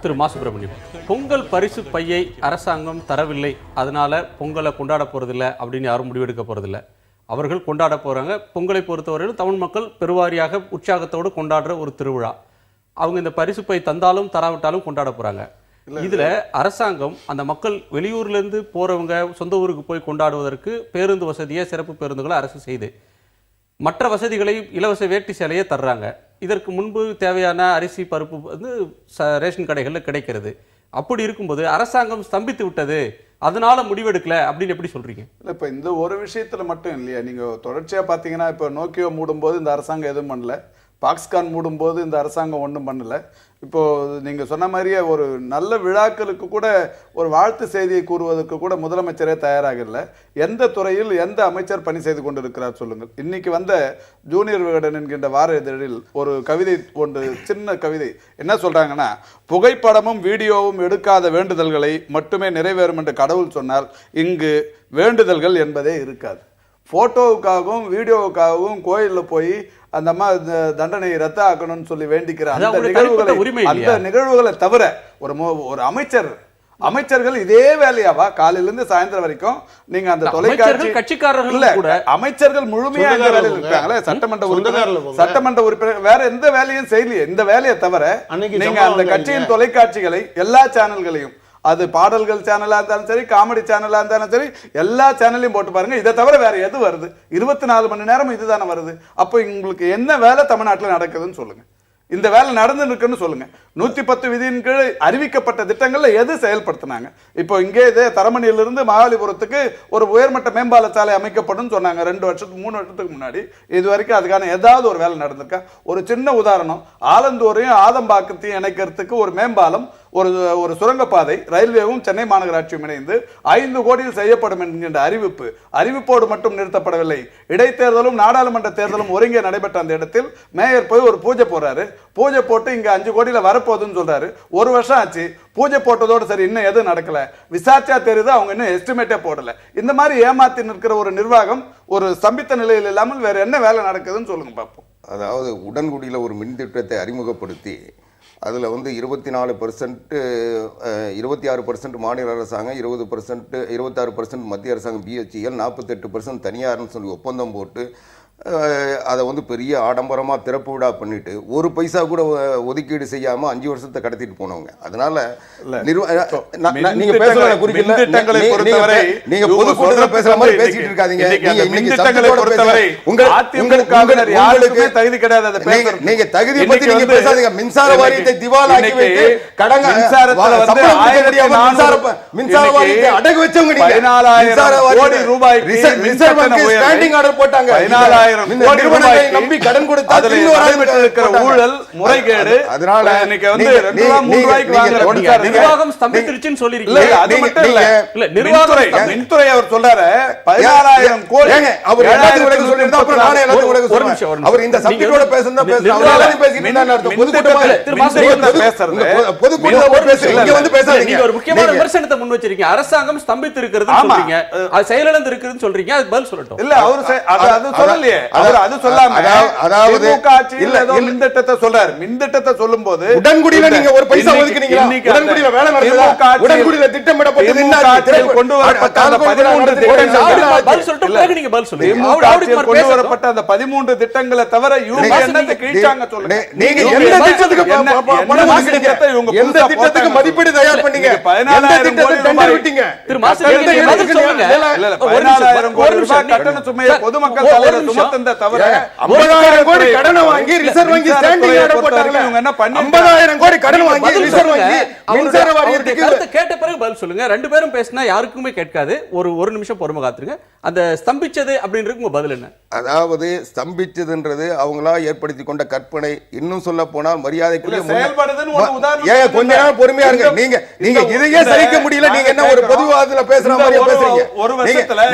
C: திரு மா சுப்பிரமணியம், பொங்கல் பரிசு பையை அரசாங்கம் தரவில்லை, அதனால பொங்கலை கொண்டாட போறதில்லை அப்படின்னு யாரும் முடிவெடுக்க போறதில்லை. அவர்கள் கொண்டாட போறாங்க. பொங்கலை பொறுத்தவரையில் தமிழ் மக்கள் பெருவாரியாக உற்சாகத்தோடு கொண்டாடுற ஒரு திருவிழா. அவங்க இந்த பரிசு பை தந்தாலும் தராவிட்டாலும் கொண்டாட போறாங்க. இதுல அரசாங்கம் அந்த மக்கள் வெளியூர்ல இருந்து போறவங்க சொந்த ஊருக்கு போய் கொண்டாடுவதற்கு பேருந்து வசதியை, சிறப்பு பேருந்துகளை அரசு செய்து மற்ற வசதிகளை இலவச வேட்டி சேலையை தர்றாங்க. இதற்கு முன்பு தேவையான அரிசி பருப்பு வந்து ரேஷன் கடைகளில் கிடைக்கிறது. அப்படி இருக்கும்போது அரசாங்கம் ஸ்தம்பித்து விட்டது, அதனால முடிவெடுக்கல அப்படின்னு எப்படி சொல்றீங்க?
F: இல்லை, இப்போ இந்த ஒரு விஷயத்துல மட்டும் இல்லையா, நீங்க தொடர்ச்சியா பார்த்தீங்கன்னா இப்போ நோக்கியோ மூடும்போது இந்த அரசாங்கம் எதுவும் பண்ணல, பாக்ஸ்கான் மூடும்போது இந்த அரசாங்கம் ஒன்றும் பண்ணல. இப்போ நீங்க சொன்ன மாதிரியே ஒரு நல்ல விழாக்களுக்கு கூட ஒரு வாழ்த்து செய்தியை கூறுவதற்கு கூட முதலமைச்சரே தயாராகல. எந்த துறையில் எந்த அமைச்சர் பணி செய்து கொண்டிருக்கிறார் சொல்லுங்கள். இன்னைக்கு வந்த ஜூனியர் விகடன் என்கின்ற வார இதழில் ஒரு கவிதை ஒன்று, சின்ன கவிதை. என்ன சொல்றாங்கன்னா, புகைப்படமும் வீடியோவும் எடுக்காத வேண்டுதல்களை மட்டுமே நிறைவேறும் என்று கடவுள் சொன்னால் இங்கு வேண்டுதல்கள் என்பதே இருக்காது. போட்டோவுக்காகவும் வீடியோவுக்காகவும் கோயிலில் போய் அந்த அம்மா தண்டனையை ரத்து ஆக்கணும்னு சொல்லி வேண்டிக்கிற அந்த நிகழ்வுகளை தவிர ஒரு அமைச்சர்கள் இதே வேலையாவா காலையில இருந்து சாயந்தரம் வரைக்கும் நீங்க அந்த தொலைக்காட்சி
C: கட்சிக்காரர்கள்
F: அமைச்சர்கள் முழுமையா இந்த வேலையில் இருக்காங்களே, சட்டமன்ற உறுப்பினர் வேற எந்த வேலையும் செய்யலையே. இந்த வேலையை தவிர நீங்க அந்த கட்சியின் தொலைக்காட்சிகளை எல்லா சேனல்களையும், அது பாடல்கள் சேனலா இருந்தாலும் சரி, காமெடி சேனலா இருந்தாலும் சரி, எல்லா சேனலையும் போட்டு பாருங்க. இதை தவிர வேற எது வருது? 24 மணி நேரம் இதுதானே வருது. அப்போ உங்களுக்கு என்ன வேலை தமிழ்நாட்டில் நடக்குதுன்னு சொல்லுங்க. இந்த வேலை நடந்து இருக்குன்னு சொல்லுங்க. 110 விதியின் கீழ் அறிவிக்கப்பட்ட திட்டங்கள்ல எது செயல்படுத்தினாங்க? இப்போ இங்கே இதே தரமணியிலிருந்து மகாபலிபுரத்துக்கு ஒரு உயர்மட்ட மேம்பால சாலை அமைக்கப்படும் சொன்னாங்க 2 வருஷத்துக்கு 3 வருஷத்துக்கு முன்னாடி. இது வரைக்கும் அதுக்கான ஏதாவது ஒரு வேலை நடந்திருக்கா? ஒரு சின்ன உதாரணம், ஆலந்தூரையும் ஆதம்பாக்கத்தையும் இணைக்கிறதுக்கு ஒரு மேம்பாலம், ஒரு சுரங்கப்பாதை ரயில்வேவும் சென்னை மாநகராட்சியும் இணைந்து 5 கோடியில் செய்யப்படும் என்கின்ற அறிவிப்போடு மட்டும் நிறுத்தப்படவில்லை. இடைத்தேர்தலும் நாடாளுமன்ற தேர்தலும் ஒருங்கே நடைபெற்ற அந்த இடத்தில் மேயர் போய் ஒரு பூஜை போறாரு. பூஜை போட்டு இங்க 5 கோடியில வரப்போகுதுன்னு சொல்றாரு. 1 வருஷம் ஆச்சு, பூஜை போட்டதோடு சரி, இன்னும் எதுவும் நடக்கல. விசாரிச்சா தெரியுது அவங்க இன்னும் எஸ்டிமேட்டே போடல. இந்த மாதிரி ஏமாத்தி நிற்கிற ஒரு நிர்வாகம் ஒரு ஸ்தம்பித்த நிலையில் இல்லாமல் வேற என்ன வேலை நடக்குதுன்னு சொல்லுங்க பார்ப்போம்.
E: அதாவது உடன்குடியில் ஒரு மின் திட்டத்தை அறிமுகப்படுத்தி அதில் வந்து 24%, 26% மாநில அரசாங்கம், 20%, 26% மத்திய அரசாங்கம், BHEL 48% தனியார்னு சொல்லி ஒப்பந்தம் போட்டு அதை வந்து பெரிய ஆடம்பரமாக திறப்பு விழா பண்ணிட்டு ஒரு பைசா கூட ஒதுக்கீடு செய்யாமல் 5 வருஷத்தை கடத்திட்டு போனவங்க. அதனால நீங்க பேசுற குறிப்பிட்ட திட்டங்களை பொறுத்தவரை நீங்க பொதுக்கூட்டத்தில் பேசுற மாதிரி பேசிட்டு இருக்காதீங்க. நீங்க தகுதி பத்தி நீங்க பேசாதீங்க. மின்சார வாரியத்தை திவாலாக்கி வைத்து மின்சார வாரியத்தை அடகு வச்சவங்க நீங்க. 14,000 கோடி ரூபாய்க்கு ஸ்டாண்டிங் ஆர்டர் போட்டாங்க. 14,000 கோடி ரூபாய் நம்பி கடன் கொடுத்தால் ஊழல் முறைகேடு. அதனால இன்னைக்கு வந்து 2 ரூபாய்க்கு வாங்குற
C: நிர்வாகம் ஸ்தம்பிச்சிருச்சுன்னு சொல்லிருக்கீங்க.
F: அது மட்டும் இல்ல, மின்துறை அவர் சொல்றாரு 14,000 கோடி. அவர் எல்லாத்தையும் விலக சொல்லிருந்தா அப்புறம் நானே எல்லாத்தையும் விலக சொல்றேன். அவர் இந்த சப்ஜெக்ட்டோட பேசுறதா பேசுறாரு. அவரால பேசிட்டு இருந்தா அர்த்தம். பொதுக்கூட்டத்துல பேசுறீங்க, இங்க வந்து பேசாதீங்க.
C: நீங்க ஒரு முக்கியமான விமர்சனத்தை முன் வச்சிருக்கீங்க. அரசாங்கம் ஸ்தம்பித்து இருக்குதுன்னு சொல்றீங்க, அது செயலிழந்து இருக்குதுன்னு சொல்றீங்க. அது பதில் சொல்லட்டும்.
F: இல்ல, அவர் அது சொல்லலையே. அது சொல்லாம அதாவது மின்திட்டத்தை சொல்றாரு. மின்திட்டத்தை சொல்லும்போது
E: உடன்குடியில நீங்க ஒரு பைசா ஒதுக்குனீங்களா? உடன்குடியில வேலை நடக்குதா? உடன்குடியில திட்டமிடப்பட்டது
F: கொண்டு வரப்பட்ட அந்த 13 திட்டங்களை தவிர இவங்க என்னத்தை கிழிச்சாங்க சொல்லுங்க.
E: நீங்க எந்த திட்டத்துக்கு பணம் வாங்குனீங்க? எந்த திட்டத்துக்கு மதிப்பீடு தயார் பண்ணீங்க? 14,000 கோடி ரூபாய் விட்டீங்க.
C: திரு மாசு சொல்லுங்க.
F: 14,000 கோடி ரூபாய் கட்டண சுமையை பொதுமக்கள் தலையில சுமத்தந்த தவிர
E: 50,000 கோடி கடன் வாங்கி ரிசர்வ் வங்கி ஸ்டாண்டிங் ஆர்டர் போட்டாங்க. இவங்க என்ன பண்ணி 50,000 கோடி கடன் வாங்கி ரிசர்வ் வங்கி மின்சார வாரியத்துக்கு
C: கேட்ட பிறகு பதில் சொல்லுங்க. 2 பேரும் பேசினா யாருக்குமே கேட்காது. ஒரு நிமிஷம் பொறுமை காத்துருங்க. அந்த ஸ்தம்பிச்சது அப்படின்றது உங்க பதில் என்ன?
E: அதாவது ஸ்தம்பிச்சதுன்றது அவங்களா ஏற்படுத்தி கொண்ட கற்பனை. இன்னும் சொல்ல போனால் மரியாதைக்குரிய
F: செயல்படுதுன்னு ஒரு உதாரணம்
E: ஏன் கொஞ்ச நேரம் பொறுமையா இருங்க. நீங்க இதையே சகிக்க முடியல. நீங்க என்ன ஒரு பொதுவாதத்துல பேசுற மாதிரி பேசுறீங்க?
F: ஒரு வருஷத்துல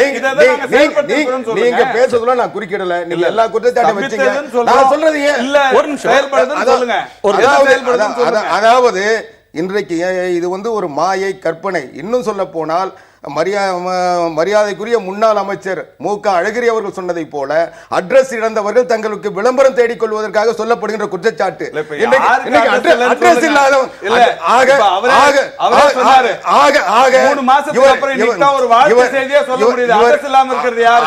E: நீங்க பேசுறதுல நான் குறுக்கிடல. நீங்க எல்லா குற்றச்சாட்டும் வச்சீங்க. நான் சொல்றது
F: இல்ல ஒரு நிமிஷம் செயல்படுதுன்னு சொல்லுங்க.
E: அதாவது இன்றைக்கு இது வந்து ஒரு மாயை கற்பனை. இன்னும் சொல்ல போனால் மரியாதைக்குரிய முன்னாள் அமைச்சர் மு.க. அழகிரி அவர்கள் சொன்னதை போல அட்ரஸ் இழந்தவர்கள் தங்களுக்கு விளம்பரம் தேடிக் கொள்வதற்காக சொல்லப்படுகின்ற குற்றச்சாட்டு. அட்ரஸ் இல்லாத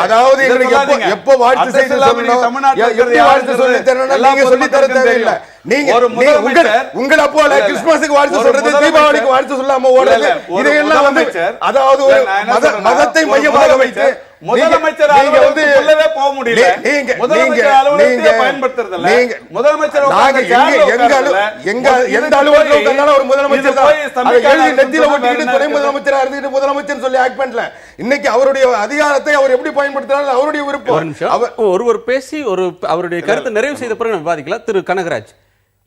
E: அதாவது எப்ப வாழ்த்து செய்தி சொல்லி தர தேவையில்லை. உங்களை போல கிறிஸ்துமஸுக்கு வாழ்த்து சொல்றது, தீபாவளிக்கு வாழ்த்து சொல்லாம ஓடுறது, இதையெல்லாம் வந்து அதாவது மதத்தை மையமாக வைத்து
F: முதலமைச்சர் போக முடியல.
E: முதலமைச்சர் சொல்லி ஆக்ட் பண்ணல. இன்னைக்கு அவருடைய அதிகாரத்தை அவர் எப்படி பயன்படுத்தினாலும் அவருடைய விருப்பம்.
C: ஒருவர் பேசி அவருடைய கருத்தை நிறைவு செய்த பிறகு விவாதிக்கலாம். திரு கனகராஜ்,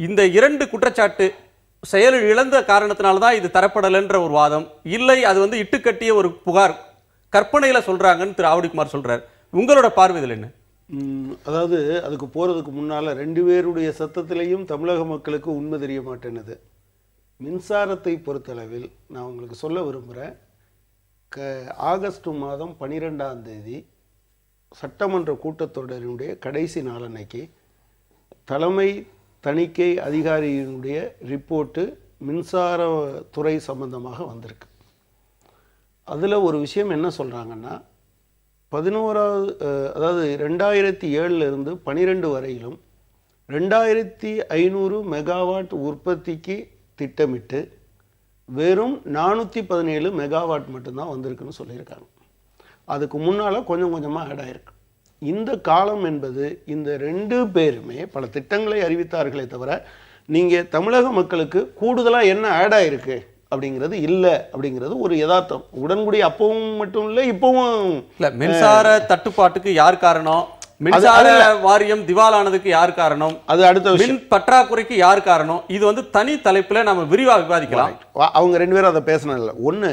C: இந்த 2 குற்றச்சாட்டு செயல் இழந்த காரணத்தினால்தான் இது தரப்படலைன்ற ஒரு வாதம் இல்லை, அது வந்து இட்டுக்கட்டிய ஒரு புகார், கற்பனையில சொல்றாங்கன்னு திரு ஆவடிக்குமார் சொல்றாரு. உங்களோட பார்வையில் என்ன?
D: அதாவது அதுக்கு போறதுக்கு முன்னால 2 பேருடைய சத்தத்திலையும் தமிழக மக்களுக்கு உண்மை தெரிய மாட்டேன்னுது. மின்சாரத்தை பொறுத்தளவில் நான் உங்களுக்கு சொல்ல விரும்புகிறேன். ஆகஸ்ட் மாதம் 12ஆம் தேதி சட்டமன்ற கூட்டத்தொடரினுடைய கடைசி நாளன்னைக்கு தலைமை தணிக்கை அதிகாரியினுடைய ரிப்போர்ட்டு மின்சாரத்துறை சம்பந்தமாக வந்திருக்கு. அதில் ஒரு விஷயம் என்ன சொல்கிறாங்கன்னா, 11வது அதாவது 2007 12 வரையிலும் 2500 மெகாவாட் உற்பத்திக்கு திட்டமிட்டு வெறும் 417 மெகாவாட் மட்டும்தான் வந்திருக்குன்னு சொல்லியிருக்காங்க. அதுக்கு முன்னால் கொஞ்சம் கொஞ்சமாக ஆட் ஆகிருக்கு. இந்த காலம் என்பது இந்த 2 பேருமே பல திட்டங்களை அறிவித்தார்களே தவிர நீங்கள் தமிழக மக்களுக்கு கூடுதலாக என்ன ஆட் ஆகிருக்கு அப்படிங்கிறது இல்லை அப்படிங்கிறது ஒரு யதார்த்தம். உடன்குடி அப்பவும் மட்டும் இல்லை, இப்பவும்
C: இல்லை. மின்சார தட்டுப்பாட்டுக்கு யார் காரணம்? மின்சார வாரியம் திவாலானதுக்கு யார் காரணம்? அது அடுத்த மின் பற்றாக்குறைக்கு யார் காரணம்? இது வந்து தனி தலைப்புல நம்ம விரிவாக விவாதிக்கலாம்.
D: அவங்க 2 பேரும் அதை பேசினதில்லை. ஒன்று,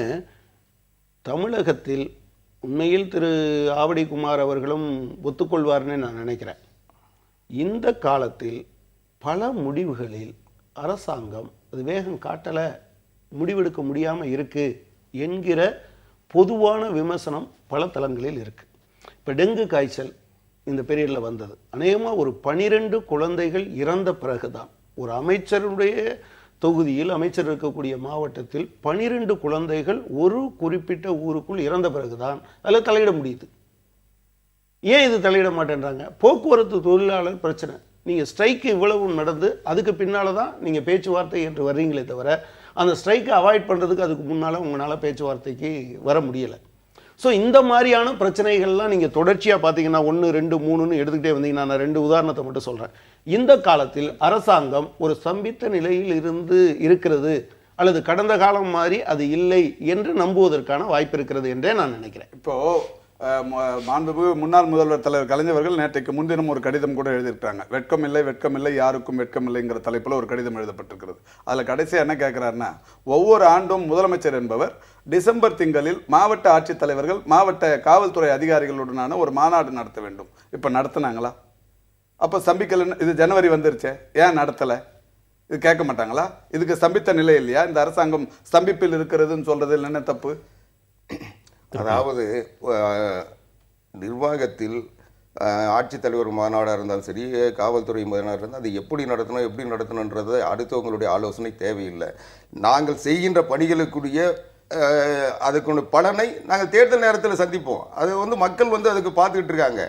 D: தமிழகத்தில் உண்மையில் திரு ஆவடிக்குமார் அவர்களும் ஒத்துக்கொள்வார்னு நான் நினைக்கிறேன். இந்த காலத்தில் பல முடிவுகளில் அரசாங்கம் அது வேகம் காட்டலை, முடிவெடுக்க முடியாமல் இருக்குது என்கிற பொதுவான விமர்சனம் பல தளங்களில் இருக்குது. இப்போ டெங்கு காய்ச்சல் இந்த பீரியடில் வந்தது. அநேகமாக ஒரு 12 குழந்தைகள் இறந்த பிறகுதான் ஒரு அமைச்சருடைய தொகுதியில், அமைச்சர் இருக்கக்கூடிய மாவட்டத்தில் 12 குழந்தைகள் ஒரு குறிப்பிட்ட ஊருக்குள் இறந்த பிறகுதான் அதில் தலையிட முடியுது. ஏன் இது தலையிட மாட்டேன்றாங்க? போக்குவரத்து தொழிலாளர் பிரச்சனை. நீங்கள் ஸ்ட்ரைக்கு இவ்வளவு நடந்து அதுக்கு பின்னால் தான் நீங்கள் பேச்சுவார்த்தை என்று வர்றீங்களே தவிர அந்த ஸ்ட்ரைக்கை அவாய்ட் பண்ணுறதுக்கு அதுக்கு முன்னால் உங்களால் பேச்சுவார்த்தைக்கு வர முடியலை. ஸோ இந்த மாதிரியான பிரச்சனைகள்லாம் நீங்கள் தொடர்ச்சியாக பார்த்தீங்கன்னா 1, 2, 3ன்னு எடுத்துக்கிட்டே வந்தீங்கன்னா, நான் 2 உதாரணத்தை மட்டும் சொல்கிறேன். இந்த காலத்தில் அரசாங்கம் ஒரு ஸ்தம்பித்த நிலையில் இருக்கிறது அல்லது கடந்த காலம் மாதிரி அது இல்லை என்று நம்புவதற்கான வாய்ப்பு இருக்கிறது என்றே நான் நினைக்கிறேன்.
F: இப்போ மாண்புமிகு முன்னாள் முதல்வர் தலைவர் கலைஞர்கள் நேற்றைக்கு முன்தினம் ஒரு கடிதம் கூட எழுதியிருக்காங்க. வெட்கமில்லை வெட்கமில்லை யாருக்கும் வெட்கமில்லைங்கிற தலைப்பில் ஒரு கடிதம் எழுதப்பட்டிருக்கிறது. அதில் கடைசியாக என்ன கேட்குறாருன்னா, ஒவ்வொரு ஆண்டும் முதலமைச்சர் என்பவர் டிசம்பர் திங்களில் மாவட்ட ஆட்சித்தலைவர்கள் மாவட்ட காவல்துறை அதிகாரிகளுடனான ஒரு மாநாடு நடத்த வேண்டும். இப்போ நடத்தினாங்களா? அப்போ ஸ்தம்பிக்கலன்னு, இது ஜனவரி வந்துருச்சே, ஏன் நடத்தலை? இது கேட்க மாட்டாங்களா? இதுக்கு ஸ்தம்பித்த நிலை இல்லையா? இந்த அரசாங்கம் ஸ்தம்பிப்பில் இருக்கிறதுன்னு சொல்றதில் என்ன தப்பு?
E: அதாவது நிர்வாகத்தில் ஆட்சித்தலைவர் மாநாடாக இருந்தாலும் சரி, காவல்துறை மாநாடாக இருந்தால் அது எப்படி நடத்தணுன்றது அடுத்தவங்களுடைய ஆலோசனை தேவையில்லை. நாங்கள் செய்கின்ற பணிகளுக்குரிய அதுக்கு பலனை நாங்கள் தேர்தல் நேரத்தில் சந்திப்போம். அது வந்து மக்கள் வந்து அதுக்கு பார்த்துக்கிட்டு இருக்காங்க.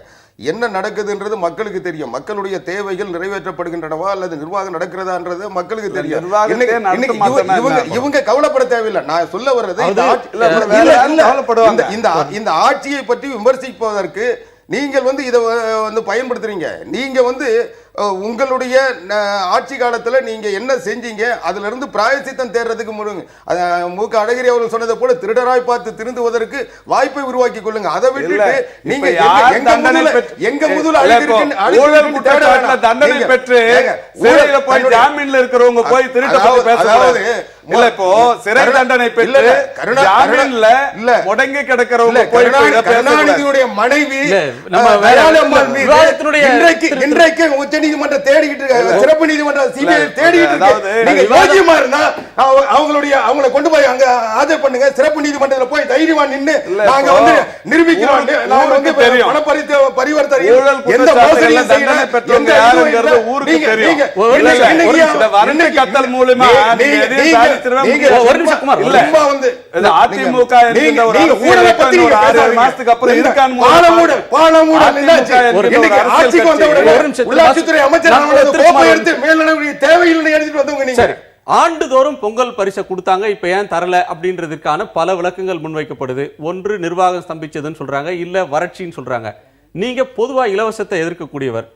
E: என்ன நடக்குதுன்றது மக்களுக்கு தெரியும். மக்களுடைய தேவைகள் நிறைவேற்றப்படுகின்றனவா அல்லது நிர்வாகம் நடக்கிறதான்றது மக்களுக்கு தெரியும். இவங்க கவலைப்பட தேவையில்லை. நான் சொல்ல வர்றது, இந்த ஆட்சியை பற்றி விமர்சிப்பதற்கு நீங்கள் வந்து இதை வந்து பயன்படுத்துறீங்க. நீங்க வந்து உங்களுடைய ஆட்சி காலத்துல நீங்க என்ன செஞ்சீங்க, அதுல இருந்து பிராயச்சித்தம் தேடுறதுக்கு மு க அழகிரி அவர்கள் சொன்னதை போல திருடராய் பார்த்து திருந்துவதற்கு வாய்ப்பை உருவாக்கி கொள்ளுங்க. அதை விட்டுட்டு நீங்க எங்க முதல்
F: தண்டனை பெற்று சிறையில போய் ஜாமீன்ல இருக்கிறவங்க போய் திருட்ட பத்தி பேசக்கூடாது. இல்ல இப்போ சிறை தண்டனை பெற்று ஜாமீன்ல முடங்கி கிடக்கிறவங்க போய்
E: கருணாநிதியுடைய மனைவி இன்றைக்கு உச்சநீதிமன்றம் தேடிக்கிட்டு இருக்காங்க, சிறப்பு நீதிமன்றம் சிபிஐ தேடிக்கிட்டு இருக்கு. யோகியமா இருந்தா அவங்களை கொண்டு போய் அங்க ஆஜர் பண்ணுங்க, சிறப்பு நீதிமன்றத்துல போய் தைரியமா நின்னு நாங்க வந்து நிரூபிக்கிறோம். பரிவர்த்தனை எந்த மோசடியும் செய்யல
F: பெற்றவங்க யாருங்கிறது ஊருக்கு தெரியும். வறண்ட கத்தல் மூலமா அதிமுக மாசத்துக்கு அப்புறம் இருக்கான்னு
C: ஆண்டுதோறும் பொங்கல் பரிசை கொடுத்தாங்க, இப்ப ஏன் தரல அப்படின்றதுக்கான பல விளக்கங்கள் முன்வைக்கப்படுது. ஒன்று நிர்வாகம் ஸ்தம்பிச்சதுன்னு சொல்றாங்க, இல்ல வறட்சின்னு சொல்றாங்க. நீங்க பொதுவா இலவசத்தை எதிர்க்கக்கூடியவர்.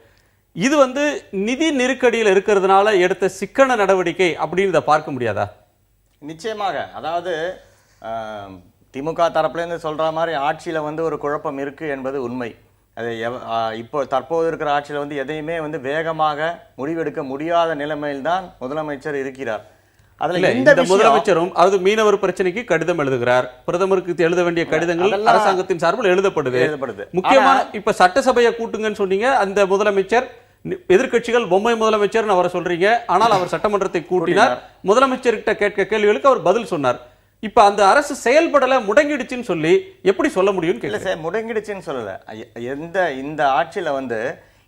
C: இது வந்து நிதி நெருக்கடியில் இருக்கிறதுனால எடுத்த சிக்கன நடவடிக்கை அப்படின்னு பார்க்க முடியாதா?
G: நிச்சயமாக. அதாவது திமுக தரப்புலேருந்து சொல்ற மாதிரி ஆட்சியில வந்து ஒரு குழப்பம் இருக்கு என்பது உண்மை. அது இப்போ தற்போது இருக்கிற ஆட்சியில் வந்து எதையுமே வந்து வேகமாக முடிவெடுக்க முடியாத நிலைமையில் தான் முதலமைச்சர் இருக்கிறார். அதுல இந்த
C: முதலமைச்சரும் அது மீனவர் பிரச்சனைக்கு கடிதம் எழுதுகிறார். பிரதமருக்கு எழுத வேண்டிய கடிதங்கள் அரசாங்கத்தின் சார்பில் எழுதப்படுது. முக்கியமான இப்ப சட்டசபையை கூட்டுங்கன்னு சொன்னீங்க, அந்த முதலமைச்சர் எதிர்கட்சிகள் பொம்மை முதலமைச்சர் அவரை சொல்றீங்க, ஆனால் அவர் சட்டமன்றத்தை கூட்டினார். முதலமைச்சர்கிட்ட கேட்க கேள்விகளுக்கு அவர் பதில் சொன்னார். இப்ப அந்த அரசு செயல்படல, முடங்கிடுச்சுன்னு சொல்லி எப்படி சொல்ல முடியும்?
G: முடங்கிடுச்சுன்னு சொல்லல. இந்த ஆட்சியில வந்து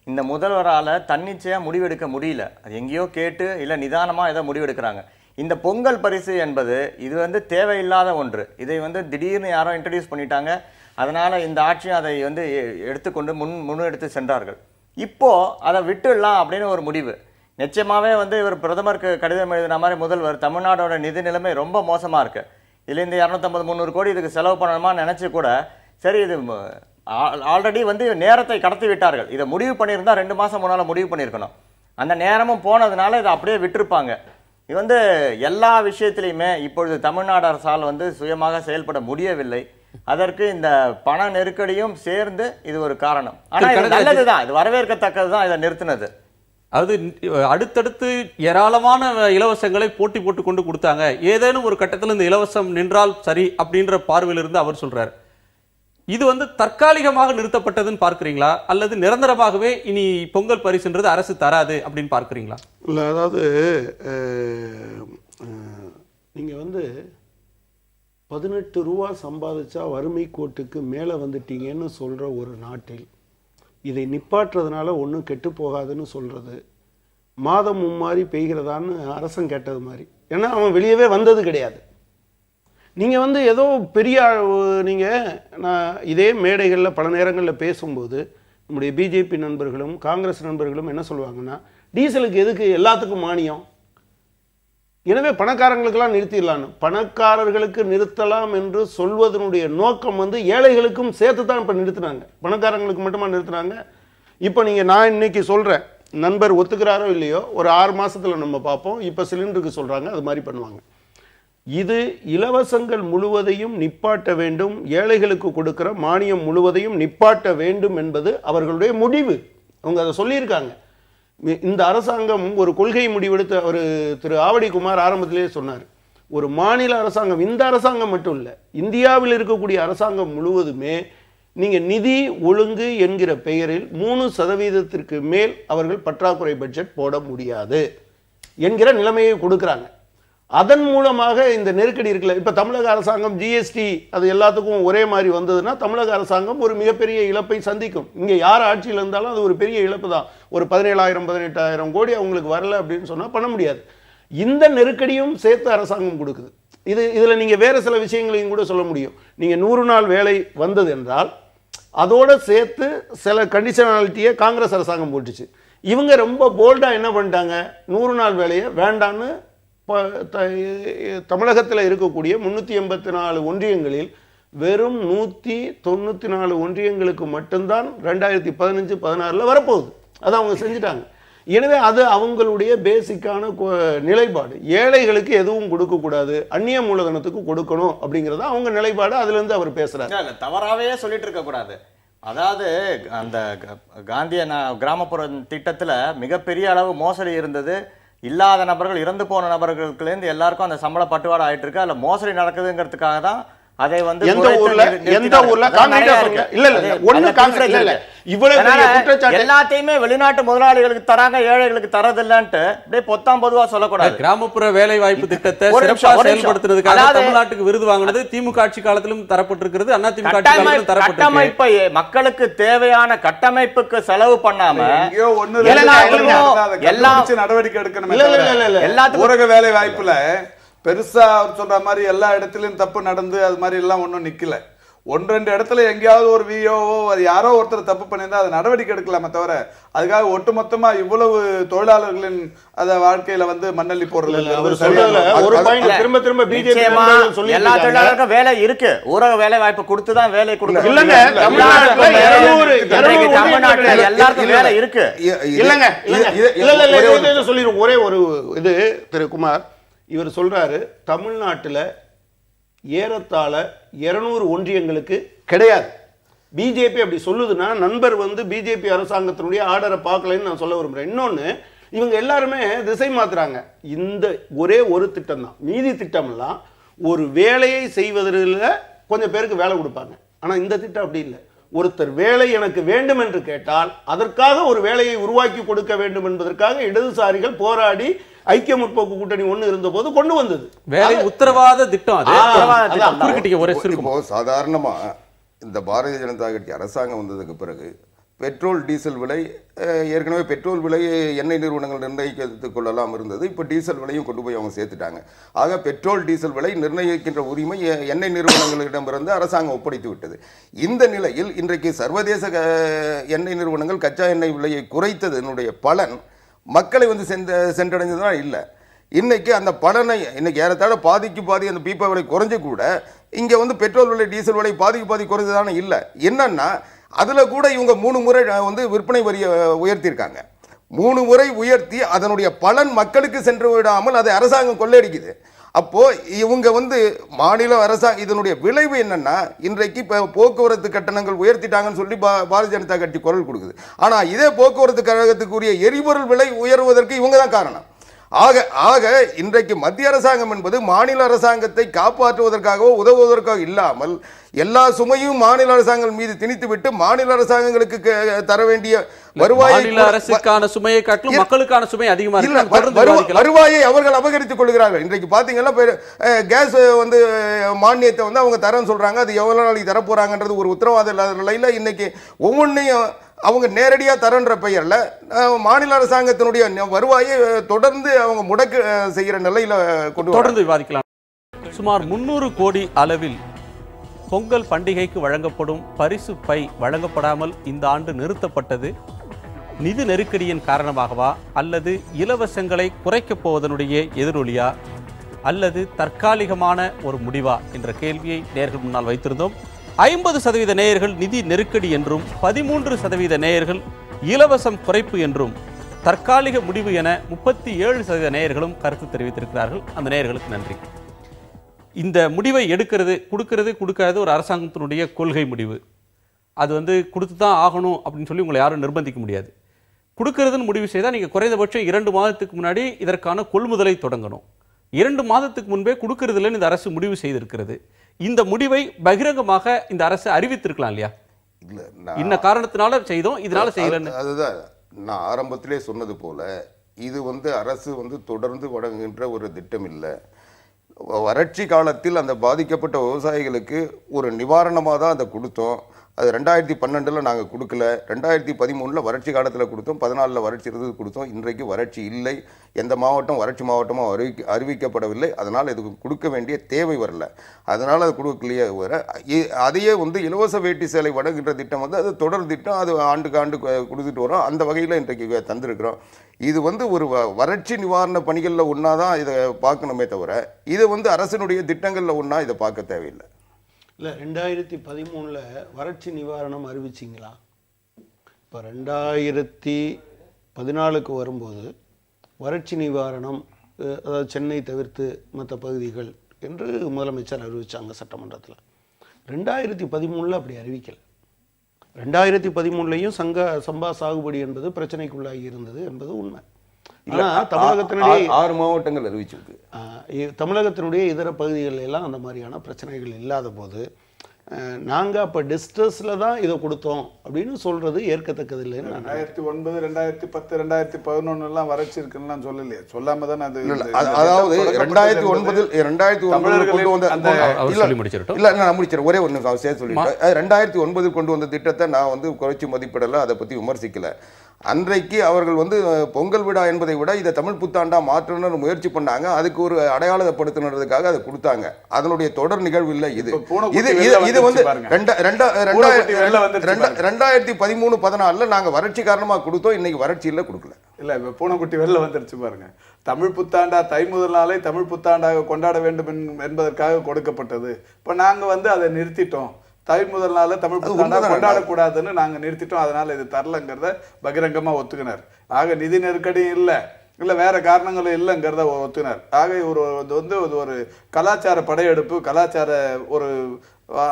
G: இந்த முதல்வரால தன்னிச்சையா முடிவெடுக்க முடியல. அது எங்கேயோ கேட்டு இல்ல நிதானமா ஏதோ முடிவெடுக்கிறாங்க. இந்த பொங்கல் பரிசு என்பது இது வந்து தேவையில்லாத ஒன்று. இதை வந்து திடீர்னு யாரோ இன்ட்ரடியூஸ் பண்ணிட்டாங்க. அதனால இந்த ஆட்சியும் அதை வந்து எடுத்துக்கொண்டு முன்னெடுத்து சென்றார்கள். இப்போ அதை விட்டுடலாம் அப்படின்னு ஒரு முடிவு. நிச்சயமாவே வந்து இவர் பிரதமருக்கு கடிதம் எழுதின மாதிரி முதல்வர் தமிழ்நாடோட நிதி நிலைமை ரொம்ப மோசமா இருக்கு, இதுல இந்த 250-300 கோடி இதுக்கு செலவு பண்ணணுமா நினைச்சு கூட சரி, இது ஆல்ரெடி வந்து நேரத்தை கடத்தி விட்டார்கள். இதை முடிவு பண்ணியிருந்தா 2 மாசம் முன்னால முடிவு பண்ணியிருக்கணும். அந்த நேரமும் போனதுனால இதை அப்படியே விட்டுருப்பாங்க. இது வந்து எல்லா விஷயத்திலையுமே இப்பொழுது தமிழ்நாடு அரசால் வந்து சுயமாக செயல்பட முடியவில்லை. அதற்கு இந்த பண நெருக்கடியும் சேர்ந்து இது ஒரு காரணம். ஆனா இது நல்லதுதான், இது வரவேற்கத்தக்கதுதான் இதை நிறுத்தினது.
C: அது அடுத்தடுத்து ஏராளமான இலவசங்களை போட்டி போட்டு கொண்டு கொடுத்தாங்க. ஏதேனும் ஒரு கட்டத்தில் இந்த இலவசம் நின்றால் சரி அப்படின்ற பார்வையிலிருந்து அவர் சொல்றார். இது வந்து தற்காலிகமாக நிறுத்தப்பட்டதுன்னு பார்க்கிறீங்களா, அல்லது நிரந்தரமாகவே இனி பொங்கல் பரிசுன்றது அரசு தராது அப்படின்னு பார்க்கிறீங்களா?
D: இல்லை, அதாவது நீங்க வந்து 18 ரூபா சம்பாதிச்சா வறுமை கோட்டுக்கு மேலே வந்துட்டீங்கன்னு சொல்ற ஒரு நாட்டில் இதை நிப்பாட்டுறதுனால ஒன்றும் கெட்டு போகாதுன்னு சொல்றது மாதம் மும்மாறி பெய்கிறதான்னு அரசன் கேட்டது மாதிரி. ஏன்னா அவன் வெளியவே வந்தது கிடையாது. நீங்கள் வந்து ஏதோ பெரிய நான் இதே மேடைகளில் பல நேரங்களில் பேசும்போது நம்முடைய பிஜேபி நண்பர்களும் காங்கிரஸ் நண்பர்களும் என்ன சொல்லுவாங்கன்னா, டீசலுக்கு எதுக்கு எல்லாத்துக்கும் மானியம், எனவே பணக்காரங்களுக்கெல்லாம் நிறுத்திடலான்னு. பணக்காரர்களுக்கு நிறுத்தலாம் என்று சொல்வதனுடைய நோக்கம் வந்து ஏழைகளுக்கும் சேர்த்து தான் இப்போ நிறுத்தினாங்க. பணக்காரங்களுக்கு மட்டுமா நிறுத்தினாங்க? இப்போ நான் இன்னைக்கு சொல்கிறேன், நண்பர் ஒத்துக்கிறாரோ இல்லையோ, ஒரு 6 மாதத்தில் நம்ம பார்ப்போம். இப்போ சிலிண்டருக்கு சொல்கிறாங்க, அது மாதிரி பண்ணுவாங்க. இது இலவசங்கள் முழுவதையும் நிப்பாட்ட வேண்டும், ஏழைகளுக்கு கொடுக்கிற மானியம் முழுவதையும் நிப்பாட்ட வேண்டும் என்பது அவர்களுடைய முடிவு. அவங்க அதை சொல்லியிருக்காங்க. இந்த அரசாங்கம் ஒரு கொள்கை முடிவெடுத்து அவர் திரு ஆவடி குமார் ஆரம்பத்திலேயே சொன்னார். ஒரு மாநில அரசாங்கம், இந்த அரசாங்கம் மட்டும் இல்லை, இந்தியாவில் இருக்கக்கூடிய அரசாங்கம் முழுவதுமே நீங்கள் நிதி ஒழுங்கு என்கிற பெயரில் 3% மேல் அவர்கள் பற்றாக்குறை பட்ஜெட் போட முடியாது என்கிற நிலைமையை கொடுக்குறாங்க. அதன் மூலமாக இந்த நெருக்கடி இருக்குல்ல. இப்போ தமிழக அரசாங்கம் ஜிஎஸ்டி அது எல்லாத்துக்கும் ஒரே மாதிரி வந்ததுன்னா தமிழக அரசாங்கம் ஒரு மிகப்பெரிய இழப்பை சந்திக்கும். இங்கே யார் ஆட்சியில் இருந்தாலும் அது ஒரு பெரிய இழப்பு தான். ஒரு 17,000-18,000 கோடி அவங்களுக்கு வரல அப்படின்னு சொன்னால் பண்ண முடியாது. இந்த நெருக்கடியும் சேர்த்து அரசாங்கம் கொடுக்குது. இதில் நீங்கள் வேறு சில விஷயங்களையும் கூட சொல்ல முடியும். நீங்கள் 100 நாள் வேலை வந்தது என்றால் அதோடு சேர்த்து சில கண்டிஷனாலிட்டியை காங்கிரஸ் அரசாங்கம் போட்டுச்சு. இவங்க ரொம்ப போல்டாக என்ன பண்ணிட்டாங்க, 100 நாள் வேலையை வேண்டான்னு தமிழகத்தில் இருக்கக்கூடிய 384 ஒன்றியங்களில் வெறும் 194 ஒன்றியங்களுக்கு மட்டும்தான் 2015-16 வரப்போகுது. அதை அவங்க செஞ்சுட்டாங்க. எனவே அது அவங்களுடைய பேசிக்கான நிலைப்பாடு. ஏழைகளுக்கு எதுவும் கொடுக்கக்கூடாது, அந்நிய மூலதனத்துக்கு கொடுக்கணும் அப்படிங்கிறது அவங்க நிலைப்பாடு. அதுலேருந்து அவர் பேசுகிறார்.
G: தவறாகவே சொல்லிட்டு இருக்கக்கூடாது. அதாவது அந்த காந்திய கிராமப்புற திட்டத்தில் மிகப்பெரிய அளவு மோசடி இருந்தது. இல்லாத நபர்கள், இறந்து போன நபர்களுக்குலேருந்து எல்லாருக்கும் அந்த சம்பள பட்டுவாடா ஆயிட்டு இருக்கு. அதில் மோசடி நடக்குதுங்கிறதுக்காக தான் அதை வந்து
D: எந்த ஊர்ல
G: எல்லாத்தையுமே வெளிநாட்டு முதலாளிகளுக்கு தராங்க, ஏழைகளுக்கு தரதில்லைன்ட்டு அப்படியே பொத்தாம் பொதுவா சொல்லக்கூடாது.
C: கிராமப்புற வேலை வாய்ப்பு திட்டத்தை சிறப்பாக செயல்படுத்துறதுக்காக தமிழ்நாட்டுக்கு விருது வாங்கினது திமுக ஆட்சி காலத்திலும் தரப்பட்டிருக்கிறது, அண்ணா திமுக ஆட்சி காலத்திலும் தரப்பட்டிருக்கு.
G: கட்டமைப்பை மக்களுக்கு தேவையான கட்டமைப்புக்கு செலவு பண்ணாம
F: நடவடிக்கை எடுக்கணும். எல்லாத்துக்கும் ஊரக வேலை வாய்ப்புல பெருசா அவர் சொல்ற மாதிரி எல்லா இடத்துலயும் தப்பு நடந்து அது மாதிரி எல்லாம் ஒன்றும் நிக்கல. ஒன்று ரெண்டு இடத்துல எங்கேயாவது ஒரு விஓஓ அது யாரோ ஒருத்தர் தப்பு பண்ணியிருந்தா அது நடவடிக்கை எடுக்கலாமே தவிர அதுக்காக ஒட்டுமொத்தமா இவ்வளவு தொழிலாளர்களின் அத வாழ்க்கையில வந்து மண்ணள்ளி போடுறது
G: எல்லா தொழிலாளருக்கும் வேலை இருக்கு. ஊரக வேலை வாய்ப்பு கொடுத்துதான் வேலை கொடுக்கணும். எல்லாருக்கும் வேலை இருக்கு.
D: சொல்லிடும் ஒரே ஒரு இது. திரு குமார் இவர் சொல்றாரு, தமிழ்நாட்டில் ஏறத்தாழ 200 ஒன்றியங்களுக்கு கிடையாது. பிஜேபி அப்படி சொல்லுதுன்னா நண்பர் வந்து பிஜேபி அரசாங்கத்தினுடைய ஆர்டரை பார்க்கலன்னு நான் சொல்ல விரும்புகிறேன். இன்னொன்று, இவங்க எல்லாருமே திசை மாத்துறாங்க. இந்த ஒரே ஒரு திட்டம் தான், மீதி திட்டம்லாம் ஒரு வேலையை செய்வதில் கொஞ்சம் பேருக்கு வேலை கொடுப்பாங்க. ஆனால் இந்த திட்டம் அப்படி இல்லை. ஒருத்தர் வேலை எனக்கு வேண்டும் என்று கேட்டால் அதற்காக ஒரு வேலையை உருவாக்கி கொடுக்க வேண்டும் என்பதற்காக இடதுசாரிகள் போராடி ஐக்கிய முற்போக்கு கூட்டணி ஒண்ணு இருந்த போது கொண்டு வந்தது
C: வேலை உத்தரவாத திட்டம்.
E: இப்போ சாதாரணமா இந்த பாரதிய ஜனதா கட்சி அரசாங்கம் வந்ததுக்கு பிறகு பெட்ரோல் டீசல் விலை, ஏற்கனவே பெட்ரோல் விலை எண்ணெய் நிறுவனங்கள் நிர்ணயித்துக் கொள்ளலாம் இருந்தது. இப்போ டீசல் விலையும் கொண்டு போய் அவங்க சேர்த்துட்டாங்க. ஆக பெட்ரோல் டீசல் விலை நிர்ணயிக்கின்ற உரிமை எண்ணெய் நிறுவனங்களிடமிருந்து அரசாங்கம் ஒப்படைத்து விட்டது. இந்த நிலையில் இன்றைக்கு சர்வதேச எண்ணெய் நிறுவனங்கள் கச்சா எண்ணெய் விலையை குறைத்ததனுடைய பலன் மக்களை வந்து சென்றடைந்ததுனா இல்லை. இன்னைக்கு அந்த பலனை இன்னைக்கு ஏறத்தாழ பாதிக்கு பாதி அந்த பீப்பா விலை குறைஞ்சு கூட இங்கே வந்து பெட்ரோல் விலை டீசல் விலை பாதிக்கு பாதி குறைஞ்சதானே இல்லை. என்னன்னா அதில் கூட இவங்க 3 முறை வந்து விற்பனை வரியை உயர்த்தியிருக்காங்க. 3 முறை உயர்த்தி அதனுடைய பலன் மக்களுக்கு சென்று விடாமல் அதை அரசாங்கம் கொள்ளையடிக்குது. அப்போ இவங்க வந்து மாநில அரசாங்கம் இதனுடைய விளைவு என்னன்னா, இன்றைக்கு இப்போ போக்குவரத்து கட்டணங்கள் உயர்த்திட்டாங்கன்னு சொல்லி பாரதிய ஜனதா கட்சி குரல் கொடுக்குது. ஆனால் இதே போக்குவரத்து கழகத்துக்குரிய எரிபொருள் விலை உயர்வதற்கு இவங்க தான் காரணம். ஆக இன்றைக்கு மத்திய அரசாங்கம் என்பது மாநில அரசாங்கத்தை காப்பாற்றுவதற்காகவோ உதவுவதற்காக இல்லாமல் எல்லா சுமையும் மாநில அரசாங்கம் மீது திணித்துவிட்டு மாநில அரசாங்கங்களுக்கு தர வேண்டிய
C: அரசுக்கான சுமையை காட்டிலும் மக்களுக்கான சுமை அதிகமாக
E: வருவாயை அவர்கள் அபகரித்துக் கொள்கிறார்கள். இன்றைக்கு பாத்தீங்கன்னா கேஸ் வந்து மானியத்தை வந்து அவங்க தரன்னு சொல்றாங்க. அது எவ்வளவு நாளைக்கு தர போறாங்கன்றது ஒரு உத்தரவாதம் இல்லாத நிலையில இன்னைக்கு ஒவ்வொன்றையும் அவங்க நேரடியா தரன்ற பெயர்ல மாநில அரசாங்கத்தினுடைய வருவாயை தொடர்ந்து அவங்க முடக்கு செய்கிற நிலையில
C: தொடர்ந்து விவாதிக்கலாம். சுமார் 300 கோடி அளவில் பொங்கல் பண்டிகைக்கு வழங்கப்படும் பரிசு பை வழங்கப்படாமல் இந்த ஆண்டு நிறுத்தப்பட்டது நிதி நெருக்கடியின் காரணமாகவா, அல்லது இலவசங்களை குறைக்கப் போவதனுடைய எதிரொலியா, அல்லது தற்காலிகமான ஒரு முடிவா என்ற கேள்வியை நேயர்கள் முன்னால் வைத்திருந்தோம். 50% நேயர்கள் நிதி நெருக்கடி என்றும் 13% நேயர்கள் இலவசம் குறைப்பு என்றும் தற்காலிக முடிவு என 37% நேயர்களும் கருத்து தெரிவித்திருக்கிறார்கள். அந்த நேயர்களுக்கு நன்றி. இந்த முடிவை கொடுக்கிறது ஒரு அரசாங்கத்தினுடைய கொள்கை முடிவு. அது வந்து கொடுத்து தான் ஆகணும் அப்படின்னு சொல்லி உங்களை யாரும் நிர்பந்திக்க முடியாது. கொடுக்கறதுன்னு முடிவு செய்தால் நீங்கள் குறைந்தபட்சம் 2 மாதத்துக்கு முன்னாடி இதற்கான கொள்முதலை தொடங்கணும். 2 மாதத்துக்கு முன்பே கொடுக்கறதுலன்னு இந்த அரசு முடிவு செய்திருக்கிறது. இந்த முடிவை பகிரங்கமாக இந்த அரசு அறிவித்திருக்கலாம் இல்லையா? இன்ன காரணத்தினால செய்தோம், இதனால செய்யலன்னு.
E: அதுதான் நான் ஆரம்பத்திலே சொன்னது போல, இது வந்து அரசு வந்து தொடர்ந்து வழங்குகின்ற ஒரு திட்டம் இல்லை. வறட்சி காலத்தில் அந்த பாதிக்கப்பட்ட விவசாயிகளுக்கு ஒரு நிவாரணமாக தான் அதை கொடுத்தோம். அது 2012 நாங்கள் கொடுக்கல, 2013 வறட்சி காலத்தில் கொடுத்தோம், 14 வறட்சி இருந்தது கொடுத்தோம். இன்றைக்கு வறட்சி இல்லை, எந்த மாவட்டம் வறட்சி மாவட்டமாக அறிவிக்கப்படவில்லை. அதனால் இதுக்கு கொடுக்க வேண்டிய தேவை வரல, அதனால் அது கொடுக்கலையே வர. அதையே வந்து இலவச வேட்டி சேலை வழங்குகின்ற திட்டம் வந்து அது தொடர் திட்டம், அது ஆண்டுக்கு ஆண்டு கொடுத்துட்டு வரோம். அந்த வகையில் இன்றைக்கு தந்திருக்கிறோம். இது வந்து ஒரு வறட்சி நிவாரண பணிகளில் ஒன்றா தான் இதை பார்க்கணுமே தவிர இது வந்து அரசினுடைய திட்டங்களில் ஒன்றா இதை பார்க்க தேவையில்லை.
D: இல்லை, 2013 வறட்சி நிவாரணம் அறிவிச்சிங்களா? இப்போ 2013 14க்கு வரும்போது வறட்சி நிவாரணம், அதாவது சென்னை தவிர்த்து மற்ற பகுதிகள் என்று முதலமைச்சர் அறிவித்தாங்க சட்டமன்றத்தில். 2013 அப்படி அறிவிக்கலை. 2013 சம்பா சாகுபடி என்பது பிரச்சனைக்குள்ளாகி இருந்தது என்பது உண்மை. ஆனால் தமிழகத்தினுடைய
E: 6 மாவட்டங்கள் அறிவிச்சிருக்கு.
D: தமிழகத்தினுடைய இதர பகுதிகளில் எல்லாம் அந்த மாதிரியான பிரச்சனைகள் இல்லாத போது நாங்கள் அப்போ டிஸ்ட்ரெஸில் தான் இதை கொடுத்தோம் அப்படின்னு சொல்றது ஏற்கத்தக்கது இல்லைன்னு
F: 2009, 2010, 2011 எல்லாம் வறட்சி இருக்குன்னு சொல்லலையே, சொல்லாம தானே அது.
E: அதாவது 2009 கொண்டு வந்த இல்ல நான் முடிச்சிடறேன், ஒரே ஒன்று சேர்த்து சொல்லிட்டேன். 2009 கொண்டு வந்த திட்டத்தை நான் வந்து குறைச்சி மதிப்பிடல, அதை பற்றி விமர்சிக்கல. அன்றைக்கு அவர்கள் வந்து பொங்கல் விழா என்பதை விட இதை தமிழ் புத்தாண்டா மாற்றணும்னு முயற்சி பண்ணாங்க. அதுக்கு ஒரு அடையாளப்படுத்தினதுக்காக அதை கொடுத்தாங்க. அதனுடைய தொடர் நிகழ்வு இல்லை இது. இது வந்து 2013-14 நாங்க வறட்சி காரணமா கொடுத்தோம். இன்னைக்கு வறட்சி இல்லை, கொடுக்கல.
F: இல்ல இப்ப பூனைக்குட்டி வெளில வந்துருச்சு பாருங்க. தமிழ் புத்தாண்டா தை முதல் நாளை தமிழ் புத்தாண்டாக கொண்டாட வேண்டும் என்பதற்காக கொடுக்கப்பட்டது. இப்ப நாங்க வந்து அதை நிறுத்திட்டோம். தை முதல் நாள் தமிழ் புத்தாண்டா கொண்டாடக்கூடாதுன்னு நாங்க நிறுத்திட்டோம். அதனால இது தரலங்கிறத பகிரங்கமா ஒத்துக்கினார். ஆக நிதி நெருக்கடி இல்ல வேற காரணங்களும் இல்லைங்கிறத ஒத்துக்கினார். ஆக ஒரு கலாச்சார படையெடுப்பு, கலாச்சார ஒரு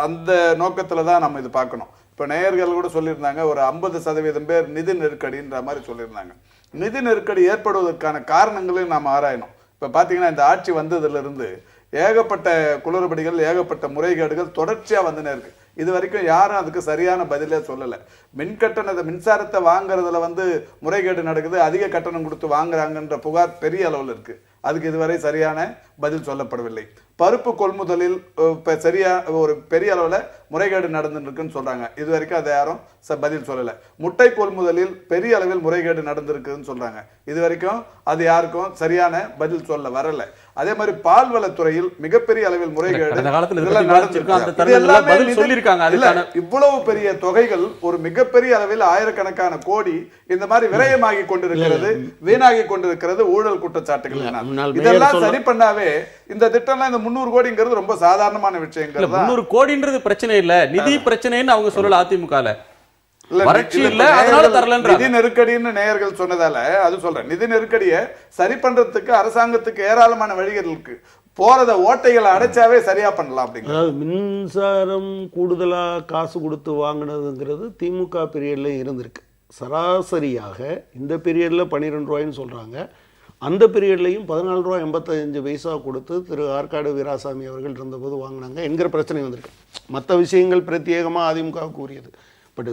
F: அந்த நோக்கத்துல தான் நம்ம இது பார்க்கணும். இப்ப நேயர்கள் கூட சொல்லியிருந்தாங்க, ஒரு 50% பேர் நிதி நெருக்கடின்ற மாதிரி சொல்லியிருந்தாங்க. நிதி நெருக்கடி ஏற்படுவதற்கான காரணங்களையும் நாம் ஆராயணும். இப்ப பாத்தீங்கன்னா இந்த ஆட்சி வந்ததுல இருந்து ஏகப்பட்ட குளறுபடிகள், ஏகப்பட்ட முறைகேடுகள் தொடர்ச்சியா வந்துனே இருக்கு. இது வரைக்கும் யாரும் அதுக்கு சரியான பதிலே சொல்லலை. மின்சாரத்தை வாங்குறதுல வந்து முறைகேடு நடக்குது, அதிக கட்டணம் கொடுத்து வாங்குறாங்கன்ற புகார் பெரிய அளவில் இருக்கு. அதுக்கு இதுவரை சரியான பதில் சொல்லப்படவில்லை. பருப்பு கொள்முதலில் சரியா ஒரு பெரிய அளவில் முறைகேடு நடந்துருக்குன்னு சொல்றாங்க. இது வரைக்கும் அதை யாரும் பதில் சொல்லலை. முட்டை கொள்முதலில் பெரிய அளவில் முறைகேடு நடந்திருக்குன்னு சொல்றாங்க. இது வரைக்கும் அது யாருக்கும் சரியான பதில் சொல்ல வரல. அதே மாதிரி பால்வளத்துறையில் மிகப்பெரிய அளவில் முறைகேடு இவ்வளவு பெரிய தொகைகள், ஒரு மிகப்பெரிய அளவில் ஆயிரக்கணக்கான கோடி இந்த மாதிரி விரயமாகி கொண்டிருக்கிறது, வீணாகி கொண்டிருக்கிறது ஊழல் குற்றச்சாட்டுகள். இதெல்லாம் சரி பண்ணாவே இந்த திட்டம்லாம் இந்த 300 கோடிங்கிறது ரொம்ப சாதாரணமான விஷயங்கள்.
C: 300 கோடின்றது பிரச்சனை இல்ல, நிதி பிரச்சனைன்னு அவங்க சொல்லல. அதிமுகல வறட்சி இல்ல, அதனால தரலன்ற
F: நிதி நெருக்கடின்னு நேயர்கள் சொன்னதால அது சொல்றேன். நிதி நெருக்கடியை சரி பண்றதுக்கு அரசாங்கத்துக்கு ஏராளமான வழிகள் இருக்கு. போறத ஓட்டைகளை அடைச்சாவே சரியா பண்ணலாம் அப்படிங்க.
D: அதாவது மின்சாரம் கூடுதலா காசு கொடுத்து வாங்கினதுங்கிறது திமுக பீரியட்ல இருந்திருக்கு. சராசரியாக இந்த பீரியட்ல 12 ரூபாய்ன்னு சொல்றாங்க. அந்த பீரியட்லையும் 14 ரூபா 85 பைசா கொடுத்து திரு ஆற்காடு வீராசாமி அவர்கள் இருந்தபோது வாங்கினாங்க என்கிற பிரச்சனை வந்திருக்கு. மற்ற விஷயங்கள் பிரத்யேகமாக அதிமுகவுக்கு உரியது. பட்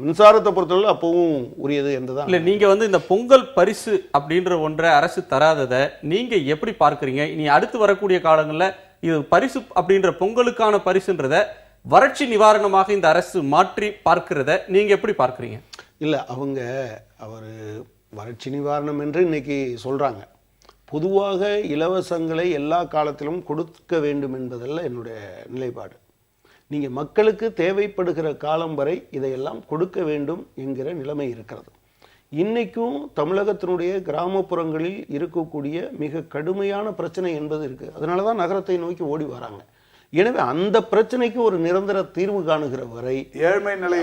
D: மின்சாரத்தை பொறுத்தவரை அப்பவும் உரியது என்றுதான்.
C: இல்லை, நீங்கள் வந்து இந்த பொங்கல் பரிசு அப்படின்ற ஒன்றை அரசு தராததை நீங்கள் எப்படி பார்க்குறீங்க? இனி அடுத்து வரக்கூடிய காலங்களில் இது பரிசு அப்படின்ற பொங்கலுக்கான பரிசுன்றதை வறட்சி நிவாரணமாக இந்த அரசு மாற்றி பார்க்கிறத நீங்கள் எப்படி பார்க்குறீங்க?
D: இல்லை, அவர் வறட்சி நிவாரணம் என்று இன்னைக்கு சொல்கிறாங்க. பொதுவாக இலவசங்களை எல்லா காலத்திலும் கொடுக்க வேண்டும் என்பதல்ல என்னுடைய நிலைப்பாடு. நீங்கள் மக்களுக்கு தேவைப்படுகிற காலம் வரை இதையெல்லாம் கொடுக்க வேண்டும் என்கிற நிலைமை இருக்கிறது. இன்றைக்கும் தமிழகத்தினுடைய கிராமப்புறங்களில் இருக்கக்கூடிய மிக கடுமையான பிரச்சனை என்பது இருக்குது. அதனால தான் நகரத்தை நோக்கி ஓடி வராங்க. எனவே அந்த பிரச்சனைக்கு ஒரு நிரந்தர தீர்வு காணுகிற வரை
F: ஏழ்மை நிலை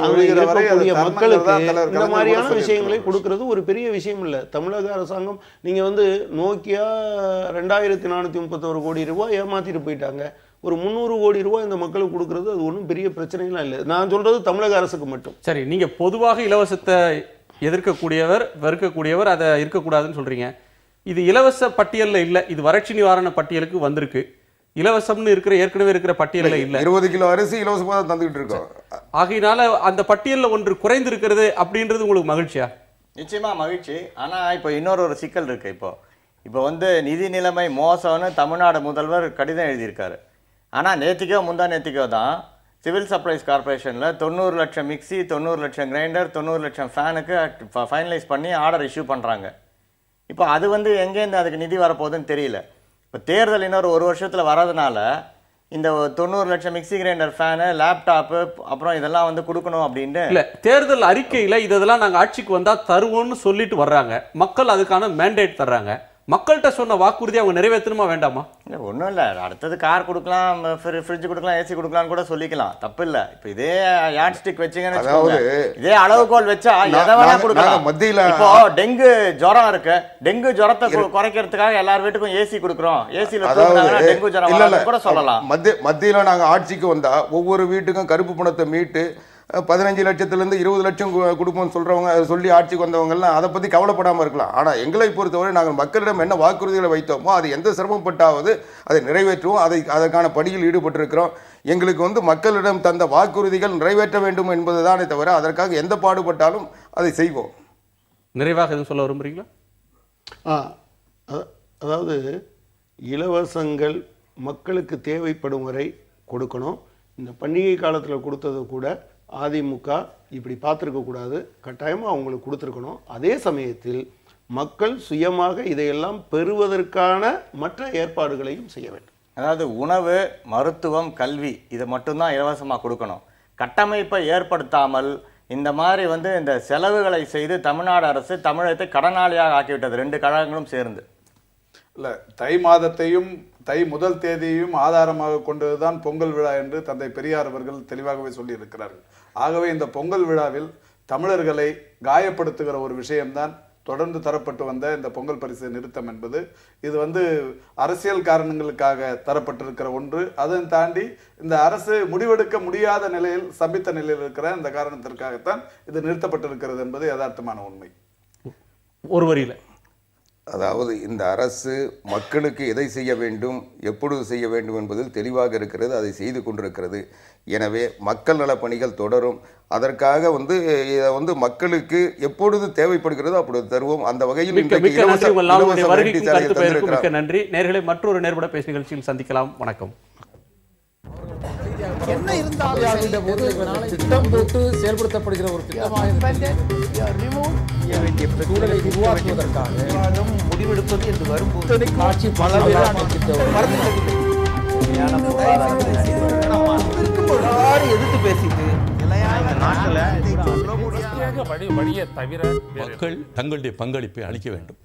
D: மக்களுக்கு இந்த மாதிரியான விஷயங்களை கொடுக்கறது ஒரு பெரிய விஷயம் இல்லை. தமிழக அரசாங்கம் நீங்கள் வந்து நோக்கியா 2431 கோடி ரூபாய் ஏமாத்திட்டு போயிட்டாங்க. ஒரு 300 கோடி ரூபாய் இந்த மக்களுக்கு கொடுக்கறது அது ஒன்றும் பெரிய பிரச்சனைலாம் இல்லை. நான் சொல்றது தமிழக அரசுக்கு மட்டும்.
C: சரி, நீங்க பொதுவாக இலவசத்தை எதிர்க்கக்கூடியவர், வெறுக்கக்கூடியவர், அதை இருக்கக்கூடாதுன்னு சொல்றீங்க. இது இலவச பட்டியலில் இல்லை, இது வறட்சி நிவாரண பட்டியலுக்கு வந்திருக்கு. இலவசம்னு இருக்கிற ஏற்கனவே இருக்கிற பட்டியலில் இல்லை.
E: 20 கிலோ அரிசி இலவசமாக தான் தந்துகிட்டு இருக்கோம்.
C: ஆகையினால அந்த பட்டியலில் ஒன்று குறைந்து இருக்கிறது அப்படின்றது உங்களுக்கு மகிழ்ச்சியா?
G: நிச்சயமா மகிழ்ச்சி. ஆனா இப்போ இன்னொரு சிக்கல் இருக்கு. இப்போ வந்து நிதி நிலைமை மோசம்னு தமிழ்நாடு முதல்வர் கடிதம் எழுதியிருக்காரு. ஆனால் நேற்றுக்கோ முந்தா நேற்றுக்கோ தான் சிவில் சப்ளைஸ் கார்பரேஷனில் 90 லட்சம் மிக்சி, 90 லட்சம் கிரைண்டர், 90 லட்சம் ஃபேனுக்கு ஃபைனலைஸ் பண்ணி ஆர்டர் இஷ்யூ பண்ணுறாங்க. இப்போ அது வந்து எங்கேருந்து அதுக்கு நிதி வரப்போகுதுன்னு தெரியல. இப்போ தேர்தல் இன்னொரு 1 வருஷத்தில் வர்றதுனால இந்த 90 லட்சம் மிக்சி, கிரைண்டர், ஃபேனு, லேப்டாப்பு, அப்புறம் இதெல்லாம் வந்து கொடுக்கணும் அப்படின்ட்டு
C: இல்லை, தேர்தல் அறிக்கையில் இதெல்லாம் நாங்கள் ஆட்சிக்கு வந்தால் தருவோம்னு சொல்லிட்டு வர்றாங்க. மக்கள் அதுக்கான மேண்டேட் தர்றாங்க. மக்கள்கிட்ட சொன்ன வாக்குறுதி அவங்க நிறைவேற்றணுமா வேண்டாமா?
G: இல்லை ஒன்றும் இல்லை, அடுத்தது கார் கொடுக்கலாம், ஃப்ரிட்ஜ் கொடுக்கலாம், ஏசி கொடுக்கலாம்னு கூட சொல்லிக்கலாம், தப்பு இல்லை. இப்போ இதே யார்ட் ஸ்டிக் வச்சிங்கன்னு வச்சுக்கோங்க, இதே அளவுகோல் வச்சா எதை வேணா கொடுக்கலாம்.
E: மத்தியில
G: இப்போ டெங்கு ஜுரம் இருக்கு, டெங்கு ஜுரத்தை குறைக்கிறதுக்காக எல்லார் வீட்டுக்கும் ஏசி கொடுக்குறோம், ஏசியில் டெங்கு ஜுரம் கூட சொல்லலாம்.
E: மத்தியில நாங்க ஆட்சிக்கு வந்தா ஒவ்வொரு வீட்டுக்கும் கருப்பு பணத்தை மீட்டு 15 லட்சத்திலிருந்து 20 லட்சம் கொடுப்போம்னு சொல்றவங்க, சொல்லி ஆட்சிக்கு வந்தவங்க எல்லாம் அதை பத்தி கவலைப்படாம இருக்கலாம். ஆனா எங்களை பொறுத்தவரை நாங்கள் மக்களிடம் என்ன வாக்குறுதிகளை வைத்தோமோ அது எந்த சிரமப்பட்டாவது அதை நிறைவேற்றுவோம். அதற்கான பணியில் ஈடுபட்டிருக்கிறோம். எங்களுக்கு மக்களிடம் தந்த வாக்குறுதிகள் நிறைவேற்ற வேண்டும் என்பதுதானே தவிர அதற்காக எந்த பாடுபட்டாலும் அதை செய்வோம்.
C: நிறைவாக எதுவும் சொல்ல விரும்புறீங்களா?
D: அதாவது இலவசங்கள் மக்களுக்கு தேவைப்படும் வரை கொடுக்கணும். இந்த பண்டிகை காலத்தில் கொடுத்தது கூட அதிமுக இப்படி பார்த்துருக்கக்கூடாது, கட்டாயமாக அவங்களுக்கு கொடுத்துருக்கணும். அதே சமயத்தில் மக்கள் சுயமாக இதையெல்லாம் பெறுவதற்கான மற்ற ஏற்பாடுகளையும் செய்ய வேண்டும்.
G: அதாவது உணவு, மருத்துவம், கல்வி இதை மட்டும்தான் இலவசமாக கொடுக்கணும். கட்டமைப்பை ஏற்படுத்தாமல் இந்த மாதிரி இந்த செலவுகளை செய்து தமிழ்நாடு அரசு தமிழகத்தை கடனாளியாக ஆக்கிவிட்டது, 2 கழகங்களும் சேர்ந்து.
F: இல்லை, தை மாதத்தையும் தை முதல் தேதியையும் ஆதாரமாக கொண்டதுதான் பொங்கல் விழா என்று தந்தை பெரியார் அவர்கள் தெளிவாகவே சொல்லியிருக்கிறார்கள். ஆகவே இந்த பொங்கல் விழாவில் தமிழர்களை காயப்படுத்துகிற ஒரு விஷயம்தான் தொடர்ந்து தரப்பட்டு வந்த இந்த பொங்கல் பரிசு நிறுத்தம் என்பது. இது அரசியல் காரணங்களுக்காக தரப்பட்டிருக்கிற ஒன்று. அதன் தாண்டி இந்த அரசு முடிவெடுக்க முடியாத நிலையில், சம்பித்த நிலையில் இருக்கிற இந்த காரணத்திற்காகத்தான் இது நிறுத்தப்பட்டிருக்கிறது என்பது யதார்த்தமான உண்மை.
C: ஒரு வரியில,
E: அதாவது இந்த அரசு மக்களுக்கு எதை செய்ய வேண்டும், எப்பொழுது செய்ய வேண்டும் என்பதில் தெளிவாக இருக்கிறது, அதை செய்து கொண்டிருக்கிறது. எனவே மக்கள் நல பணிகள் தொடரும். அதற்காக இதை மக்களுக்கு எப்பொழுது தேவைப்படுகிறதோ அப்பொழுது தருவோம். அந்த வகையில்
C: நன்றி. நேர்களை மற்றொரு நேர்பட பேச நிகழ்ச்சியில் சந்திக்கலாம். வணக்கம்.
A: என்ன இருந்தாலும்
B: திட்டம் போட்டு செயல்படுத்தப்படுகிற ஒரு சூழலை உருவாக்குவதற்காக
A: முடிவெடுப்பது என்று வரும்போது
B: ஆட்சி
A: எதிர்த்து பேசிட்டு
H: மக்கள் தங்களுடைய பங்களிப்பை அளிக்க வேண்டும்.